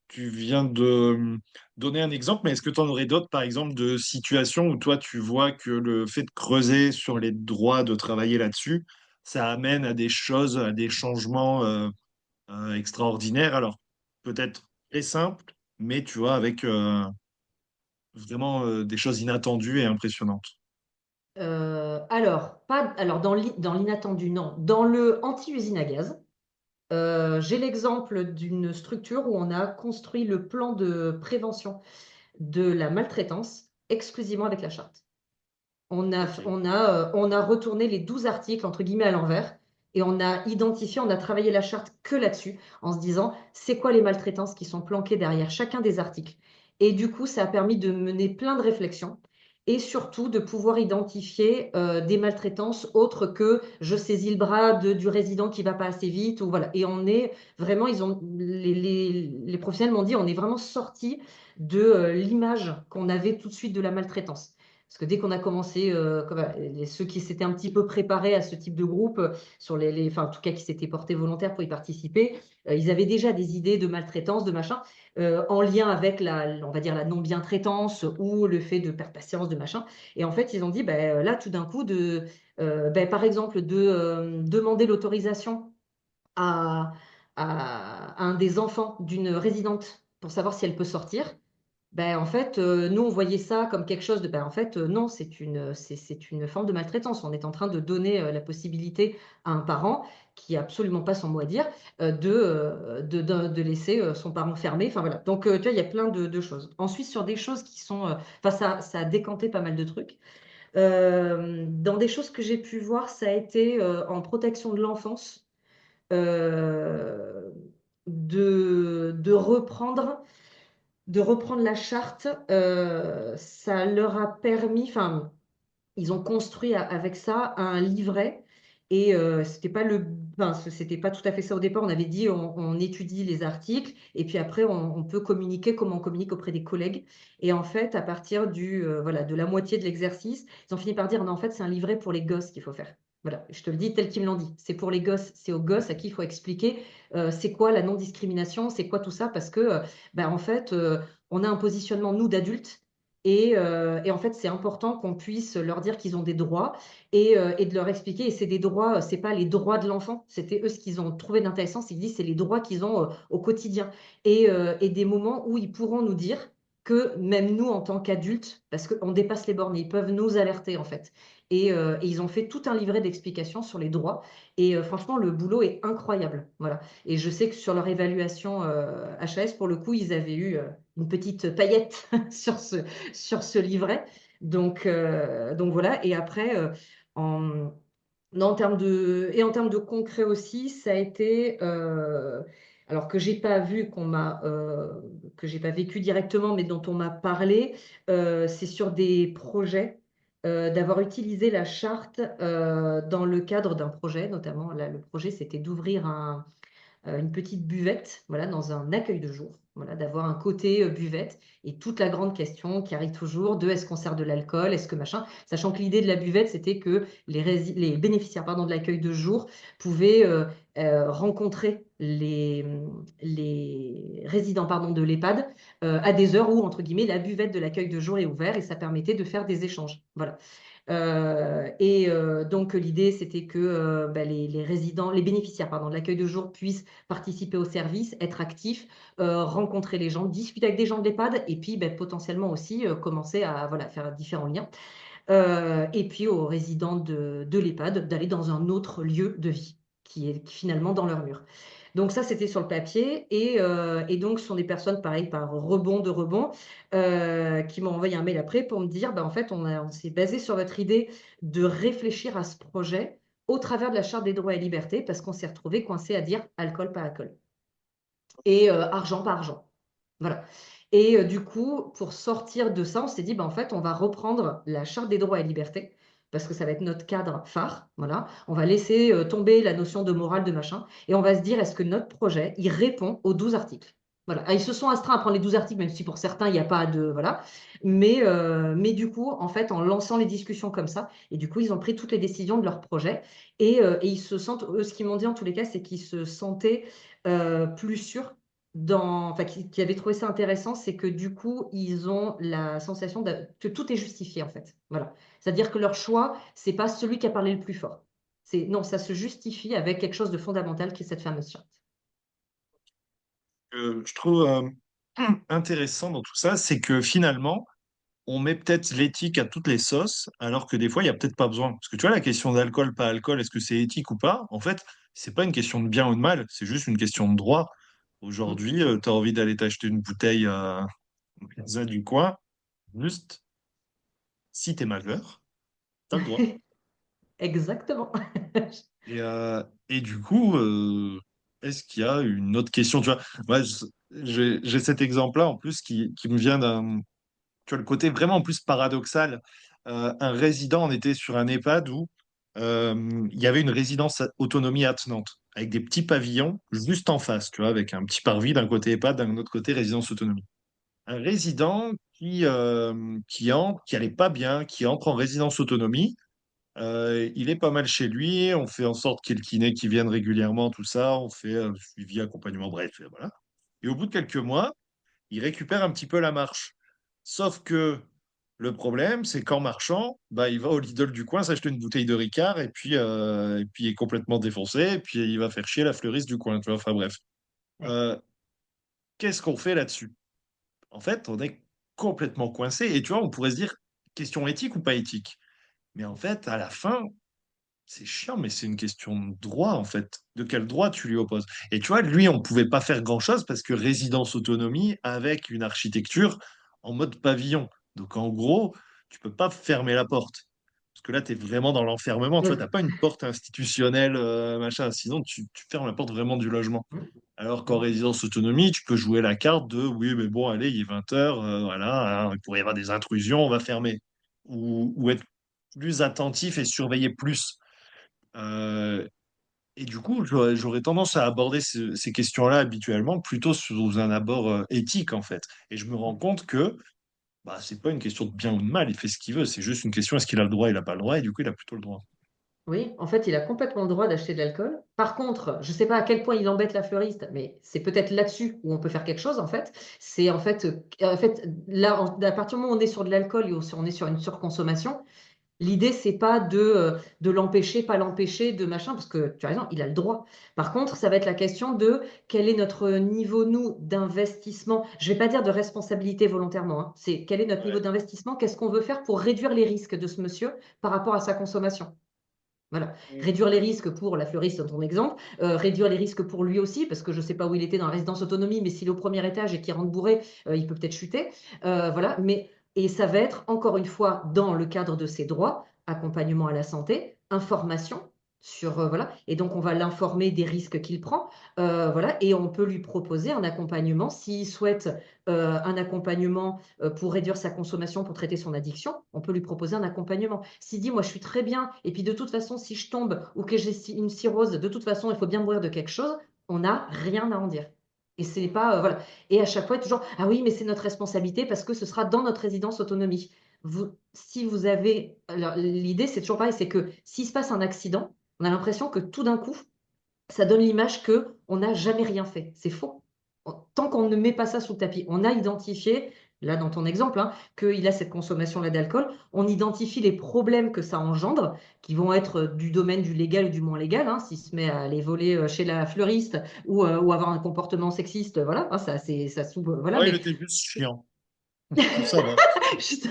Tu viens de donner un exemple, mais est-ce que tu en aurais d'autres, par exemple, de situations où toi, tu vois que le fait de creuser sur les droits, de travailler là-dessus, ça amène à des choses, à des changements extraordinaires. Alors, peut-être très simples, mais tu vois, avec vraiment des choses inattendues et impressionnantes. Alors dans l'inattendu, non. Dans le anti-usine à gaz, j'ai l'exemple d'une structure où on a construit le plan de prévention de la maltraitance exclusivement avec la charte. Ok. On a retourné les 12 articles, entre guillemets, à l'envers, et on a identifié, on a travaillé la charte que là-dessus, en se disant, c'est quoi les maltraitances qui sont planquées derrière chacun des articles. Et du coup, ça a permis de mener plein de réflexions, et surtout de pouvoir identifier des maltraitances autres que je saisis le bras du résident qui va pas assez vite, ou voilà. Et on est vraiment, les professionnels m'ont dit, on est vraiment sorti de l'image qu'on avait tout de suite de la maltraitance. Parce que dès qu'on a commencé, ceux qui s'étaient un petit peu préparés à ce type de groupe, enfin, en tout cas qui s'étaient portés volontaires pour y participer, ils avaient déjà des idées de maltraitance, de machin, en lien avec on va dire la non-bientraitance ou le fait de perdre patience, de machin. Et en fait, ils ont dit, ben, là, tout d'un coup, ben, par exemple, de demander l'autorisation à, à un des enfants d'une résidente pour savoir si elle peut sortir. Ben, en fait, nous, on voyait ça comme quelque chose de. Ben, en fait, non, c'est une forme de maltraitance. On est en train de donner la possibilité à un parent qui n'a absolument pas son mot à dire de laisser son parent fermé. Enfin, voilà. Donc, tu vois, il y a plein de choses. Ensuite, sur des choses qui sont. Enfin, ça a décanté pas mal de trucs. Dans des choses que j'ai pu voir, ça a été en protection de l'enfance, euh, de reprendre la charte. Ça leur a permis, enfin, ils ont construit avec ça un livret. Et c'était pas tout à fait ça au départ. On avait dit on étudie les articles et puis après on peut communiquer comme on communique auprès des collègues. Et en fait, à partir voilà, de la moitié de l'exercice, ils ont fini par dire non, en fait, c'est un livret pour les gosses qu'il faut faire. Voilà, je te le dis tel qu'ils me l'ont dit. C'est pour les gosses, c'est aux gosses à qui il faut expliquer c'est quoi la non-discrimination, c'est quoi tout ça, parce que en fait, on a un positionnement, nous, d'adultes, et en fait, c'est important qu'on puisse leur dire qu'ils ont des droits et de leur expliquer. Et c'est des droits, c'est pas les droits de l'enfant, c'était eux ce qu'ils ont trouvé d'intéressant, c'est qu'ils disent c'est les droits qu'ils ont au quotidien. Et des moments où ils pourront nous dire que même nous, en tant qu'adultes, parce qu'on dépasse les bornes, ils peuvent nous alerter en fait. Et ils ont fait tout un livret d'explications sur les droits. Et franchement, le boulot est incroyable. Voilà. Et je sais que sur leur évaluation HAS, pour le coup, ils avaient eu une petite paillette sur ce livret. Donc voilà. Et après, en, non, en termes de concret aussi, ça a été, alors que j'ai pas vu, que j'ai pas vécu directement, mais dont on m'a parlé, c'est sur des projets, d'avoir utilisé la charte dans le cadre d'un projet, notamment là, le projet, c'était d'ouvrir une petite buvette, voilà, dans un accueil de jour, voilà, d'avoir un côté buvette et toute la grande question qui arrive toujours de est-ce qu'on sert de l'alcool, est-ce que machin, sachant que l'idée de la buvette, c'était que les bénéficiaires pardon, de l'accueil de jour pouvaient rencontrer les résidents pardon, de l'EHPAD à des heures où, entre guillemets, la buvette de l'accueil de jour est ouverte et ça permettait de faire des échanges. Voilà. Donc l'idée, c'était que les résidents, les bénéficiaires pardon, de l'accueil de jour puissent participer au service, être actifs, rencontrer les gens, discuter avec des gens de l'EHPAD et puis potentiellement aussi commencer à voilà, faire différents liens. Et puis aux résidents de l'EHPAD d'aller dans un autre lieu de vie qui est finalement dans leur mur. Donc ça, c'était sur le papier. Et donc, ce sont des personnes, pareil, par rebond, qui m'ont envoyé un mail après pour me dire, en fait, on s'est basé sur votre idée de réfléchir à ce projet au travers de la Charte des droits et libertés, parce qu'on s'est retrouvé coincé à dire alcool, pas alcool, et argent, pas argent. Voilà. Et du coup, pour sortir de ça, on s'est dit, en fait, on va reprendre la Charte des droits et libertés, parce que ça va être notre cadre phare. Voilà. On va laisser tomber la notion de morale, de machin, et on va se dire, est-ce que notre projet, il répond aux 12 articles? Voilà. Ah, ils se sont astreints à prendre les 12 articles, même si pour certains, il n'y a pas de. Voilà. Mais du coup, en fait, en lançant les discussions comme ça, et du coup, ils ont pris toutes les décisions de leur projet, et ils se sentent, eux, ce qu'ils m'ont dit en tous les cas, c'est qu'ils se sentaient plus sûrs enfin, qui avaient trouvé ça intéressant, c'est que du coup, ils ont la sensation que tout est justifié, en fait. Voilà. C'est-à-dire que leur choix, c'est pas celui qui a parlé le plus fort. Non, ça se justifie avec quelque chose de fondamental qui est cette fameuse charte. Je trouve intéressant dans tout ça, c'est que finalement, on met peut-être l'éthique à toutes les sauces, alors que des fois, il n'y a peut-être pas besoin. Parce que tu vois, la question d'alcool, pas alcool, est-ce que c'est éthique ou pas? En fait, c'est pas une question de bien ou de mal, c'est juste une question de droit. Mm. Aujourd'hui, tu as envie d'aller t'acheter une bouteille au Plaza du coin, juste si tu es majeur, tu as le droit. Exactement. Et du coup, est-ce qu'il y a une autre question? Tu vois, moi, j'ai cet exemple-là en plus qui me vient tu vois, le côté vraiment en plus paradoxal. Un résident, on était sur un EHPAD où il y avait une résidence autonomie attenante, avec des petits pavillons juste en face, tu vois, avec un petit parvis d'un côté EHPAD, d'un autre côté résidence autonomie. Un résident qui allait pas bien, qui entre en résidence autonomie. Il est pas mal chez lui, on fait en sorte qu'il y ait le kiné qui vienne régulièrement, tout ça, on fait suivi, accompagnement, bref, et voilà. Et au bout de quelques mois, il récupère un petit peu la marche. Sauf que le problème, c'est qu'en marchant, bah, il va au Lidl du coin s'acheter une bouteille de Ricard et puis il est complètement défoncé et puis il va faire chier la fleuriste du coin, tu vois. Enfin bref. Ouais. Euh, Qu'est-ce qu'on fait là-dessus? En fait, on est complètement coincé et tu vois, on pourrait se dire question éthique ou pas éthique. Mais en fait, à la fin, c'est chiant, mais c'est une question de droit, en fait. De quel droit tu lui opposes? Et tu vois, lui, on ne pouvait pas faire grand-chose parce que résidence autonomie avec une architecture en mode pavillon. Donc, en gros, tu peux pas fermer la porte. Parce que là, tu es vraiment dans l'enfermement. Tu vois, tu Oui. n'as pas une porte institutionnelle, machin. Sinon, tu fermes la porte vraiment du logement. Mm. Alors qu'en Mm. résidence autonomie, tu peux jouer la carte de oui, mais bon, allez, il est 20 heures, voilà, hein, il pourrait y avoir des intrusions, on va fermer. Ou être plus attentif et surveiller plus. Euh, et du coup, j'aurais tendance à aborder ces questions-là habituellement plutôt sous un abord éthique, en fait. Et je me rends compte que bah, c'est pas une question de bien ou de mal, il fait ce qu'il veut, c'est juste une question est-ce qu'il a le droit, il n'a pas le droit, et du coup, il a plutôt le droit. Oui, en fait, il a complètement le droit d'acheter de l'alcool. Par contre, je ne sais pas à quel point il embête la fleuriste, mais c'est peut-être là-dessus où on peut faire quelque chose, en fait. C'est en fait là, à partir du moment où on est sur de l'alcool et on est sur une surconsommation, l'idée, c'est pas de l'empêcher, pas l'empêcher, de machin, parce que tu as raison, il a le droit. Par contre, ça va être la question de quel est notre niveau, nous, d'investissement. Je vais pas dire de responsabilité volontairement, hein. C'est quel est notre niveau Ouais. d'investissement, qu'est-ce qu'on veut faire pour réduire les risques de ce monsieur par rapport à sa consommation. Voilà, Mm. réduire les risques pour la fleuriste dans ton exemple, réduire les risques pour lui aussi, parce que je ne sais pas où il était dans la résidence autonomie, mais s'il est au premier étage et qu'il rentre bourré, il peut peut-être chuter. Voilà, et ça va être, encore une fois, dans le cadre de ses droits, accompagnement à la santé, information sur, voilà, et donc on va l'informer des risques qu'il prend, voilà, et on peut lui proposer un accompagnement s'il souhaite un accompagnement pour réduire sa consommation, pour traiter son addiction, on peut lui proposer un accompagnement. S'il dit, moi, je suis très bien, et puis de toute façon, si je tombe ou que j'ai une cirrhose, de toute façon, il faut bien mourir de quelque chose, on n'a rien à en dire. Et c'est pas, voilà. Et à chaque fois, toujours, ah oui, mais c'est notre responsabilité parce que ce sera dans notre résidence autonomie. Si vous avez, alors, l'idée, c'est toujours pareil, c'est que s'il se passe un accident, on a l'impression que tout d'un coup, ça donne l'image que on n'a jamais rien fait. C'est faux. Tant qu'on ne met pas ça sous le tapis, on a identifié, là dans ton exemple, hein, qu'il a cette consommation-là d'alcool, on identifie les problèmes que ça engendre, qui vont être du domaine du légal ou du moins légal, hein, s'il se met à aller voler chez la fleuriste ou avoir un comportement sexiste, voilà, hein, ça s'ouvre, voilà, Ouais, il mais était juste chiant. Tout ça va. juste-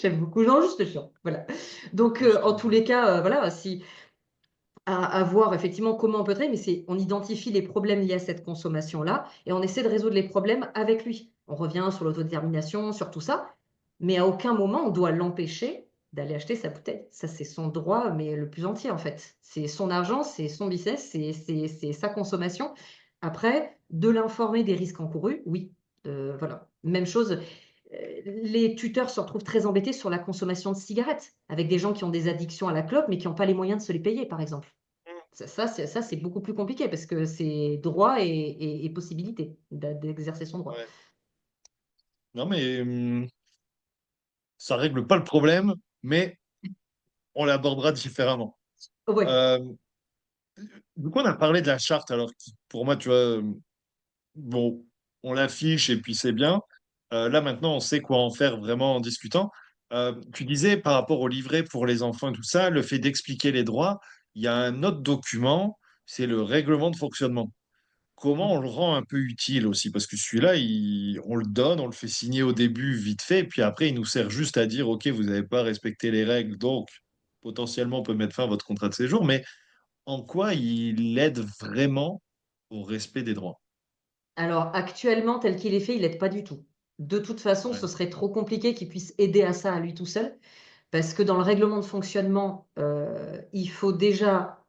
j'aime beaucoup Jean, juste chiant, voilà. Donc, Juste en tous les cas, voilà, si à voir effectivement comment on peut traiter, mais on identifie les problèmes liés à cette consommation-là et on essaie de résoudre les problèmes avec lui. On revient sur l'autodétermination, sur tout ça, mais à aucun moment on doit l'empêcher d'aller acheter sa bouteille. Ça, c'est son droit, mais le plus entier en fait. C'est son argent, c'est son business, c'est sa consommation. Après, de l'informer des risques encourus, oui. Voilà. Même chose, les tuteurs se retrouvent très embêtés sur la consommation de cigarettes, avec des gens qui ont des addictions à la clope, mais qui n'ont pas les moyens de se les payer, par exemple. Ça, c'est beaucoup plus compliqué parce que c'est droit et possibilité d'exercer son droit. Ouais. Non, mais ça règle pas le problème, mais on l'abordera différemment. Ouais. Euh, du coup, on a parlé de la charte, alors qui, pour moi, tu vois, bon, on l'affiche et puis c'est bien. Là, maintenant, on sait quoi en faire vraiment en discutant. Tu disais par rapport au livret pour les enfants et tout ça, le fait d'expliquer les droits, il y a un autre document, c'est le règlement de fonctionnement. Comment on le rend un peu utile aussi? Parce que celui-là, on le donne, on le fait signer au début vite fait, puis après, il nous sert juste à dire, OK, vous n'avez pas respecté les règles, donc potentiellement, on peut mettre fin à votre contrat de séjour, mais en quoi il aide vraiment au respect des droits? Alors, actuellement, tel qu'il est fait, il n'aide pas du tout. De toute façon, Ouais. ce serait trop compliqué qu'il puisse aider à ça à lui tout seul, parce que dans le règlement de fonctionnement, il faut déjà,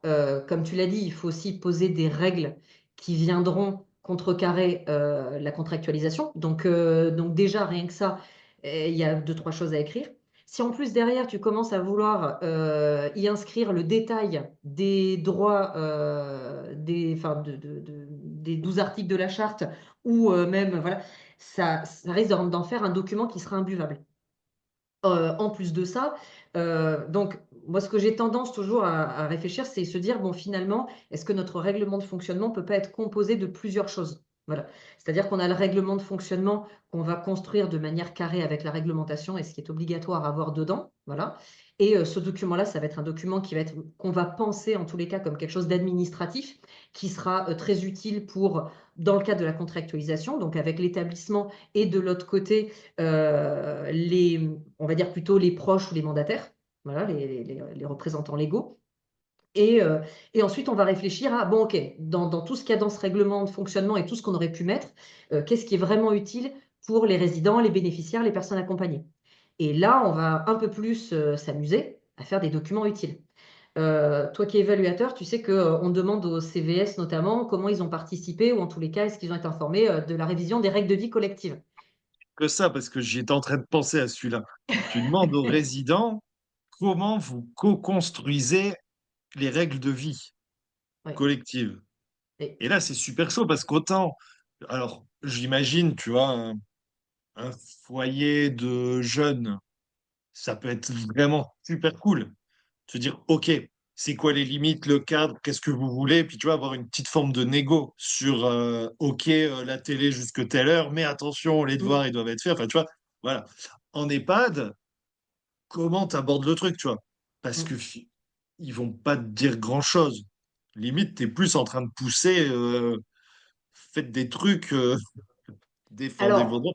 comme tu l'as dit, il faut aussi poser des règles qui viendront contrecarrer la contractualisation. Donc déjà, rien que ça, il y a deux, trois choses à écrire. Si en plus derrière, tu commences à vouloir y inscrire le détail des droits, enfin, des 12 articles de la charte ou même, voilà, ça risque d'en faire un document qui sera imbuvable. En plus de ça, donc moi, ce que j'ai tendance toujours à réfléchir, c'est se dire: «Bon, finalement, est-ce que notre règlement de fonctionnement peut pas être composé de plusieurs choses?» Voilà. C'est-à-dire qu'on a le règlement de fonctionnement qu'on va construire de manière carrée avec la réglementation et ce qui est obligatoire à avoir dedans, voilà, et ce document-là, ça va être un document qu'on va penser en tous les cas comme quelque chose d'administratif, qui sera, très utile pour dans le cadre de la contractualisation, donc avec l'établissement et de l'autre côté, on va dire plutôt les proches ou les mandataires, voilà, les représentants légaux. Et ensuite, on va réfléchir à, bon, OK, dans tout ce qu'il y a dans ce règlement de fonctionnement et tout ce qu'on aurait pu mettre, qu'est-ce qui est vraiment utile pour les résidents, les bénéficiaires, les personnes accompagnées? Et là, on va un peu plus s'amuser à faire des documents utiles. Toi qui es évaluateur, tu sais qu'on demande aux CVS notamment comment ils ont participé ou en tous les cas, est-ce qu'ils ont été informés de la révision des règles de vie collective. Que ça, parce que j'étais en train de penser à celui-là. Tu demandes aux résidents comment vous co-construisez les règles de vie Oui. collective. Et, Et là, c'est super chaud parce qu'autant, alors j'imagine, tu vois, un foyer de jeunes, ça peut être vraiment super cool. Se dire, OK, c'est quoi les limites, le cadre, qu'est-ce que vous voulez, puis tu vas avoir une petite forme de négo sur, OK, la télé jusque telle heure, mais attention, les devoirs, ils doivent être faits. Enfin, tu vois, voilà. En EHPAD, comment tu abordes le truc, tu vois? Parce que mm. ils vont pas te dire grand-chose. Limite, tu es plus en train de pousser, faites des trucs, défendez vos Alors, droits.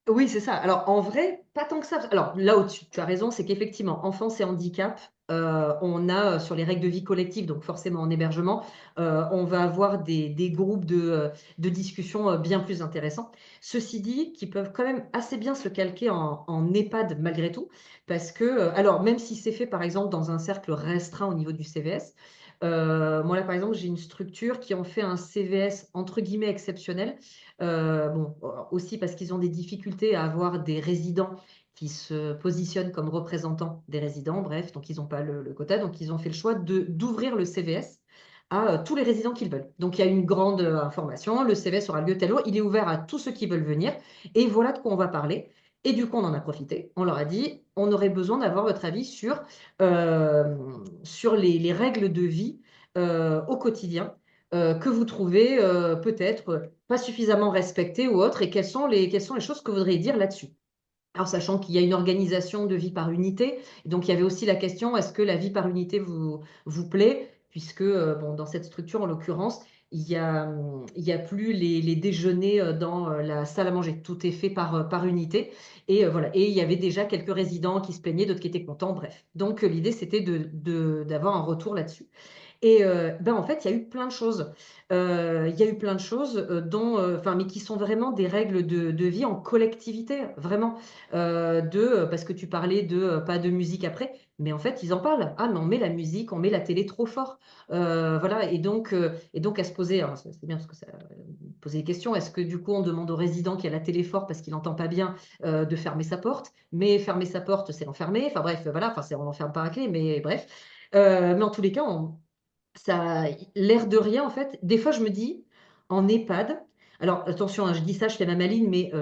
oui, c'est ça. Alors, en vrai, pas tant que ça. Alors, là où tu as raison, c'est qu'effectivement, enfance et handicap, on a sur les règles de vie collective, donc forcément en hébergement, on va avoir des groupes de discussion bien plus intéressants. Ceci dit, qui peuvent quand même assez bien se calquer en EHPAD malgré tout, parce que, alors, même si c'est fait par exemple dans un cercle restreint au niveau du CVS, moi là par exemple, j'ai une structure qui en fait un CVS entre guillemets exceptionnel. Bon, aussi parce qu'ils ont des difficultés à avoir des résidents qui se positionnent comme représentants des résidents, bref, donc ils n'ont pas le quota, donc ils ont fait le choix d'ouvrir le CVS à tous les résidents qu'ils veulent. Donc il y a une grande information, le CVS aura lieu tel jour, il est ouvert à tous ceux qui veulent venir, et voilà de quoi on va parler. Et du coup, on en a profité. On leur a dit, on aurait besoin d'avoir votre avis sur les règles de vie au quotidien que vous trouvez peut-être pas suffisamment respectées ou autres, et quelles sont les choses que vous voudriez dire là-dessus? Alors, sachant qu'il y a une organisation de vie par unité, donc il y avait aussi la question, est-ce que la vie par unité vous plaît? Puisque bon, dans cette structure, en l'occurrence, il y a plus les déjeuners dans la salle à manger. Tout est fait par unité. Et voilà. Et il y avait déjà quelques résidents qui se plaignaient, d'autres qui étaient contents, bref. Donc, l'idée, c'était d'avoir un retour là-dessus. Et ben, en fait, il y a eu plein de choses. Il y a eu plein de choses, dont, enfin, mais qui sont vraiment des règles de vie en collectivité, vraiment. Parce que tu parlais de, pas de musique après, mais en fait, ils en parlent. «Ah, mais on met la musique, on met la télé trop fort». Voilà, et donc à se poser, alors c'est bien parce que ça poser des questions. Est-ce que du coup, on demande au résident qui a la télé fort parce qu'il n'entend pas bien, de fermer sa porte? Mais fermer sa porte, c'est l'enfermer. Enfin bref, voilà, enfin, c'est on l'enferme par la clé, mais bref. Mais en tous les cas, ça, l'air de rien, en fait, des fois, je me dis, en EHPAD, alors attention, hein, je dis ça, je fais ma maline, mais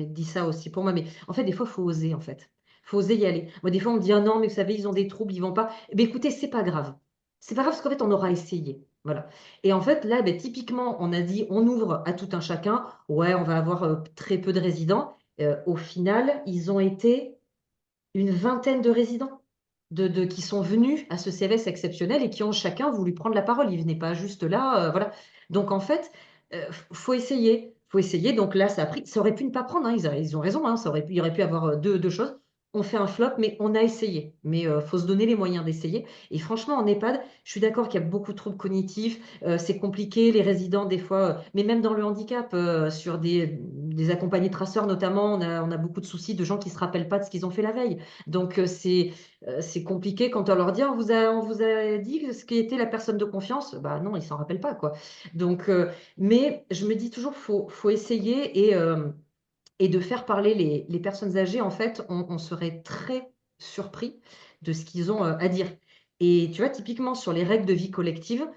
dis ça aussi pour moi. Mais en fait, des fois, il faut oser, en fait. Il faut oser y aller. Moi, des fois, on me dit, ah non, mais vous savez, ils ont des troubles, ils vont pas. Eh bien, écoutez, c'est pas grave. C'est pas grave parce qu'en fait, on aura essayé. Voilà. Et en fait, là, ben, typiquement, on a dit, on ouvre à tout un chacun. Ouais, on va avoir très peu de résidents. Au final, ils ont été une vingtaine de résidents qui sont venus à ce CVS exceptionnel et qui ont chacun voulu prendre la parole. Ils venaient pas juste là, voilà. Donc en fait, faut essayer, faut essayer. Donc là, ça a pris, ça aurait pu ne pas prendre, hein, ils ont raison, hein, il y aurait pu avoir deux choses. On fait un flop, mais on a essayé. Mais faut se donner les moyens d'essayer. Et franchement, en EHPAD, je suis d'accord qu'il y a beaucoup de troubles cognitifs. C'est compliqué, les résidents, des fois, mais même dans le handicap, sur des accompagnés traceurs notamment, on a beaucoup de soucis de gens qui ne se rappellent pas de ce qu'ils ont fait la veille. Donc, c'est compliqué quand on leur dit: on vous a dit ce qui était la personne de confiance. Bah non, ils s'en rappellent pas, quoi. Donc, mais je me dis toujours, faut essayer et de faire parler les personnes âgées. En fait, on serait très surpris de ce qu'ils ont à dire. Et tu vois, typiquement sur les règles de vie collective,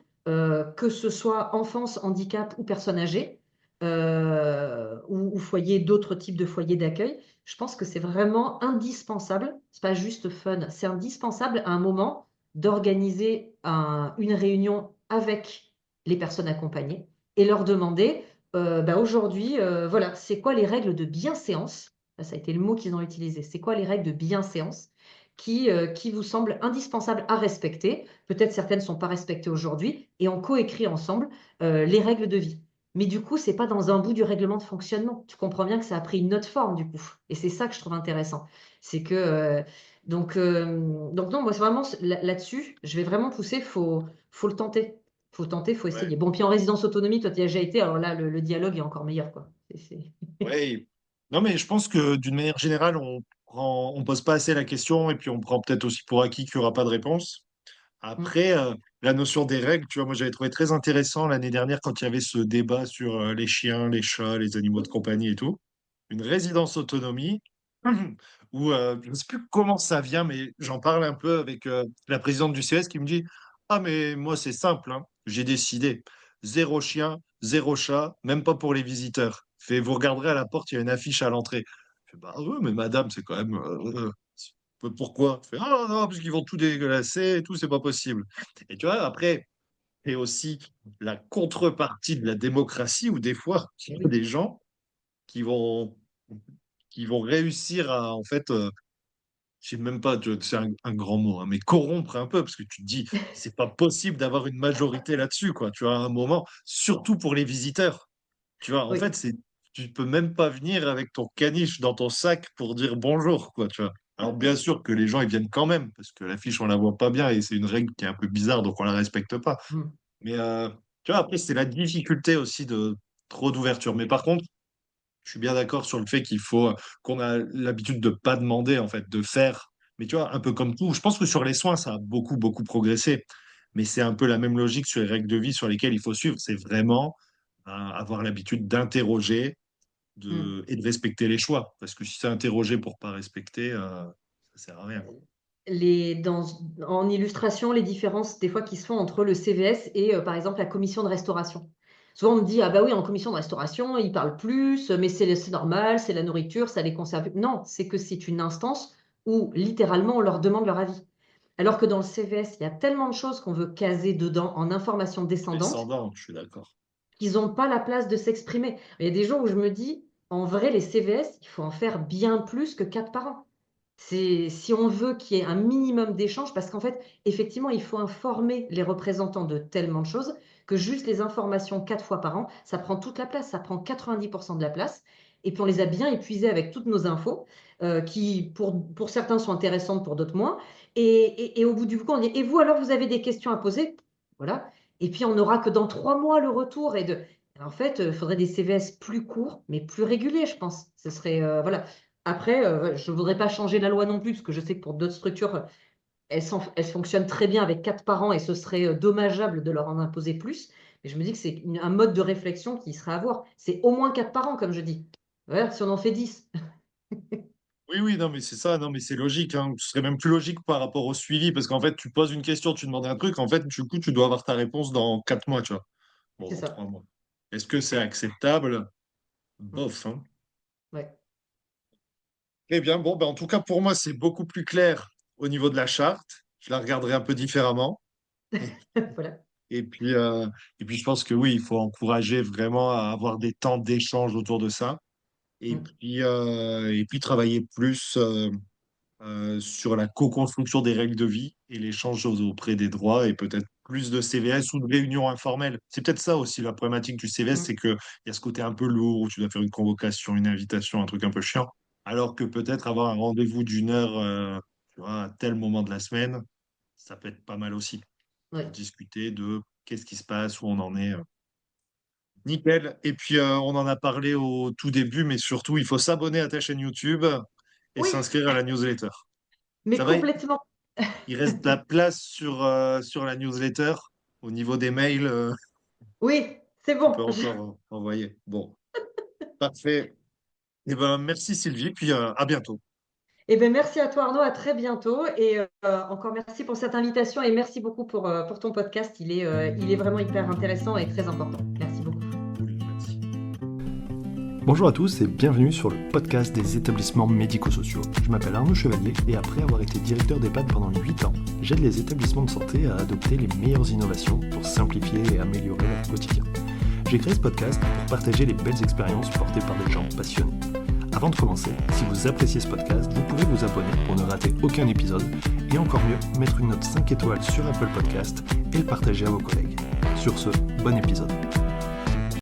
que ce soit enfance, handicap ou personnes âgées, ou foyer, d'autres types de foyers d'accueil. Je pense que c'est vraiment indispensable, c'est pas juste fun, c'est indispensable à un moment d'organiser une réunion avec les personnes accompagnées et leur demander, aujourd'hui, voilà, c'est quoi les règles de bienséance? Ça a été le mot qu'ils ont utilisé. C'est quoi les règles de bienséance qui vous semblent indispensables à respecter? Peut-être certaines ne sont pas respectées aujourd'hui et on coécrit ensemble les règles de vie. Mais du coup, c'est pas dans un bout du règlement de fonctionnement. Tu comprends bien que ça a pris une autre forme du coup. Et c'est ça que je trouve intéressant. C'est que donc non, moi c'est vraiment là-dessus, je vais vraiment pousser. Faut le tenter. Faut tenter, faut Ouais. essayer. Bon, puis en résidence autonomie, toi tu y as déjà été. Alors là, le dialogue est encore meilleur, quoi. Ouais. Non, mais je pense que d'une manière générale, on pose pas assez la question et puis on prend peut-être aussi pour acquis qu'il n'y aura pas de réponse. Mm, Après, la notion des règles, tu vois, moi j'avais trouvé très intéressant l'année dernière quand il y avait ce débat sur les chiens, les chats, les animaux de compagnie et tout. Une résidence autonomie où je ne sais plus comment ça vient, mais j'en parle un peu avec la présidente du CS qui me dit: Ah, mais moi c'est simple, hein, j'ai décidé. Zéro chien, zéro chat, même pas pour les visiteurs. Fait, vous regarderez à la porte, il y a une affiche à l'entrée. Je fais, bah oui, mais madame, c'est quand même. Pourquoi? Je fais, ah non, parce qu'ils vont tout dégueulasser et tout, c'est pas possible. Et tu vois, après, c'est aussi la contrepartie de la démocratie où des fois, il eh y a oui. des gens qui vont, qui vont réussir à, en fait, je sais même pas, c'est un grand mot, hein, mais corrompre un peu, parce que tu te dis, c'est pas possible d'avoir une majorité là-dessus, quoi, tu vois, à un moment, surtout pour les visiteurs. Tu vois, en Oui. fait, tu peux même pas venir avec ton caniche dans ton sac pour dire bonjour, quoi, tu vois. Alors, bien sûr que les gens, ils viennent quand même, parce que l'affiche, on la voit pas bien et c'est une règle qui est un peu bizarre, donc on la respecte pas. Mm, Mais, tu vois, après, c'est la difficulté aussi de trop d'ouverture. Mais par contre, je suis bien d'accord sur le fait qu'il faut qu'on a l'habitude de pas demander, en fait, de faire. Mais tu vois, un peu comme tout, je pense que sur les soins, ça a beaucoup, beaucoup progressé. Mais c'est un peu la même logique sur les règles de vie sur lesquelles il faut suivre. C'est vraiment avoir l'habitude d'interroger mm. et de respecter les choix. Parce que si c'est interroger pour pas respecter, ça sert à rien. En illustration, les différences des fois qui se font entre le CVS et par exemple la commission de restauration. Souvent on me dit, ah bah oui, en commission de restauration, ils parlent plus, mais c'est normal, c'est la nourriture, ça les conserve. Non, c'est que c'est une instance où littéralement on leur demande leur avis. Alors que dans le CVS, il y a tellement de choses qu'on veut caser dedans en information descendante Descendant, je suis d'accord. qu'ils n'ont pas la place de s'exprimer. Il y a des jours où je me dis, en vrai, les CVS, il faut en faire bien plus que 4 par an. C'est si on veut qu'il y ait un minimum d'échanges, parce qu'en fait, effectivement, il faut informer les représentants de tellement de choses que juste les informations 4 fois par an, ça prend toute la place, ça prend 90% de la place. Et puis on les a bien épuisés avec toutes nos infos, qui pour certains sont intéressantes, pour d'autres moins. Et au bout du compte, on dit, et vous alors, vous avez des questions à poser? Voilà. Et puis on n'aura que dans 3 mois le retour. En fait, il faudrait des CVS plus courts, mais plus réguliers, je pense. Ce serait, voilà. Après, je ne voudrais pas changer la loi non plus, parce que je sais que pour d'autres structures, elles fonctionnent très bien avec 4 parents et ce serait dommageable de leur en imposer plus. Mais je me dis que c'est un mode de réflexion qui serait à avoir. C'est au moins 4 parents, comme je dis. Voilà, si on en fait 10. Oui, oui, non, mais c'est ça, non, mais c'est logique, hein. Ce serait même plus logique par rapport au suivi, parce qu'en fait, tu poses une question, tu demandes un truc, en fait, du coup, tu dois avoir ta réponse dans 4 mois, tu vois. Bon, C'est dans ça. 3 mois. Est-ce que c'est acceptable? Mm. Bof, hein. Ouais. Eh bien, bon, ben, en tout cas, pour moi, c'est beaucoup plus clair au niveau de la charte. Je la regarderai un peu différemment. Voilà. Et puis, euh, et puis, je pense que oui, il faut encourager vraiment à avoir des temps d'échange autour de ça. Mm. Et puis travailler plus sur la co-construction des règles de vie et l'échange auprès des droits et peut-être plus de CVS ou de réunions informelles. C'est peut-être ça aussi la problématique du CVS, Mm. c'est qu'il y a ce côté un peu lourd où tu dois faire une convocation, une invitation, un truc un peu chiant. Alors que peut-être avoir un rendez-vous d'une heure, tu vois, à tel moment de la semaine, ça peut être pas mal aussi pour Ouais. discuter de qu'est-ce qui se passe, où on en est. Nickel. Et puis, on en a parlé au tout début, mais surtout, il faut s'abonner à ta chaîne YouTube et Oui, s'inscrire à la newsletter. mais Ça va? complètement. Il reste de la place sur la newsletter. Au niveau des mails, Oui, c'est tu peux bon. encore envoyer. Bon, parfait. Eh ben, merci Sylvie, puis à bientôt. Eh bien, merci à toi Arnaud, à très bientôt. Et encore merci pour cette invitation et merci beaucoup pour ton podcast. Il est vraiment hyper intéressant et très important. Merci beaucoup. Merci. Bonjour à tous et bienvenue sur le podcast des établissements médico-sociaux. Je m'appelle Arnaud Chevalier et après avoir été directeur d'EHPAD pendant 8 ans, j'aide les établissements de santé à adopter les meilleures innovations pour simplifier et améliorer leur quotidien. J'ai créé ce podcast pour partager les belles expériences portées par des gens passionnés. Avant de commencer, si vous appréciez ce podcast, vous pouvez vous abonner pour ne rater aucun épisode et encore mieux, mettre une note 5 étoiles sur Apple Podcast et le partager à vos collègues. Sur ce, bon épisode.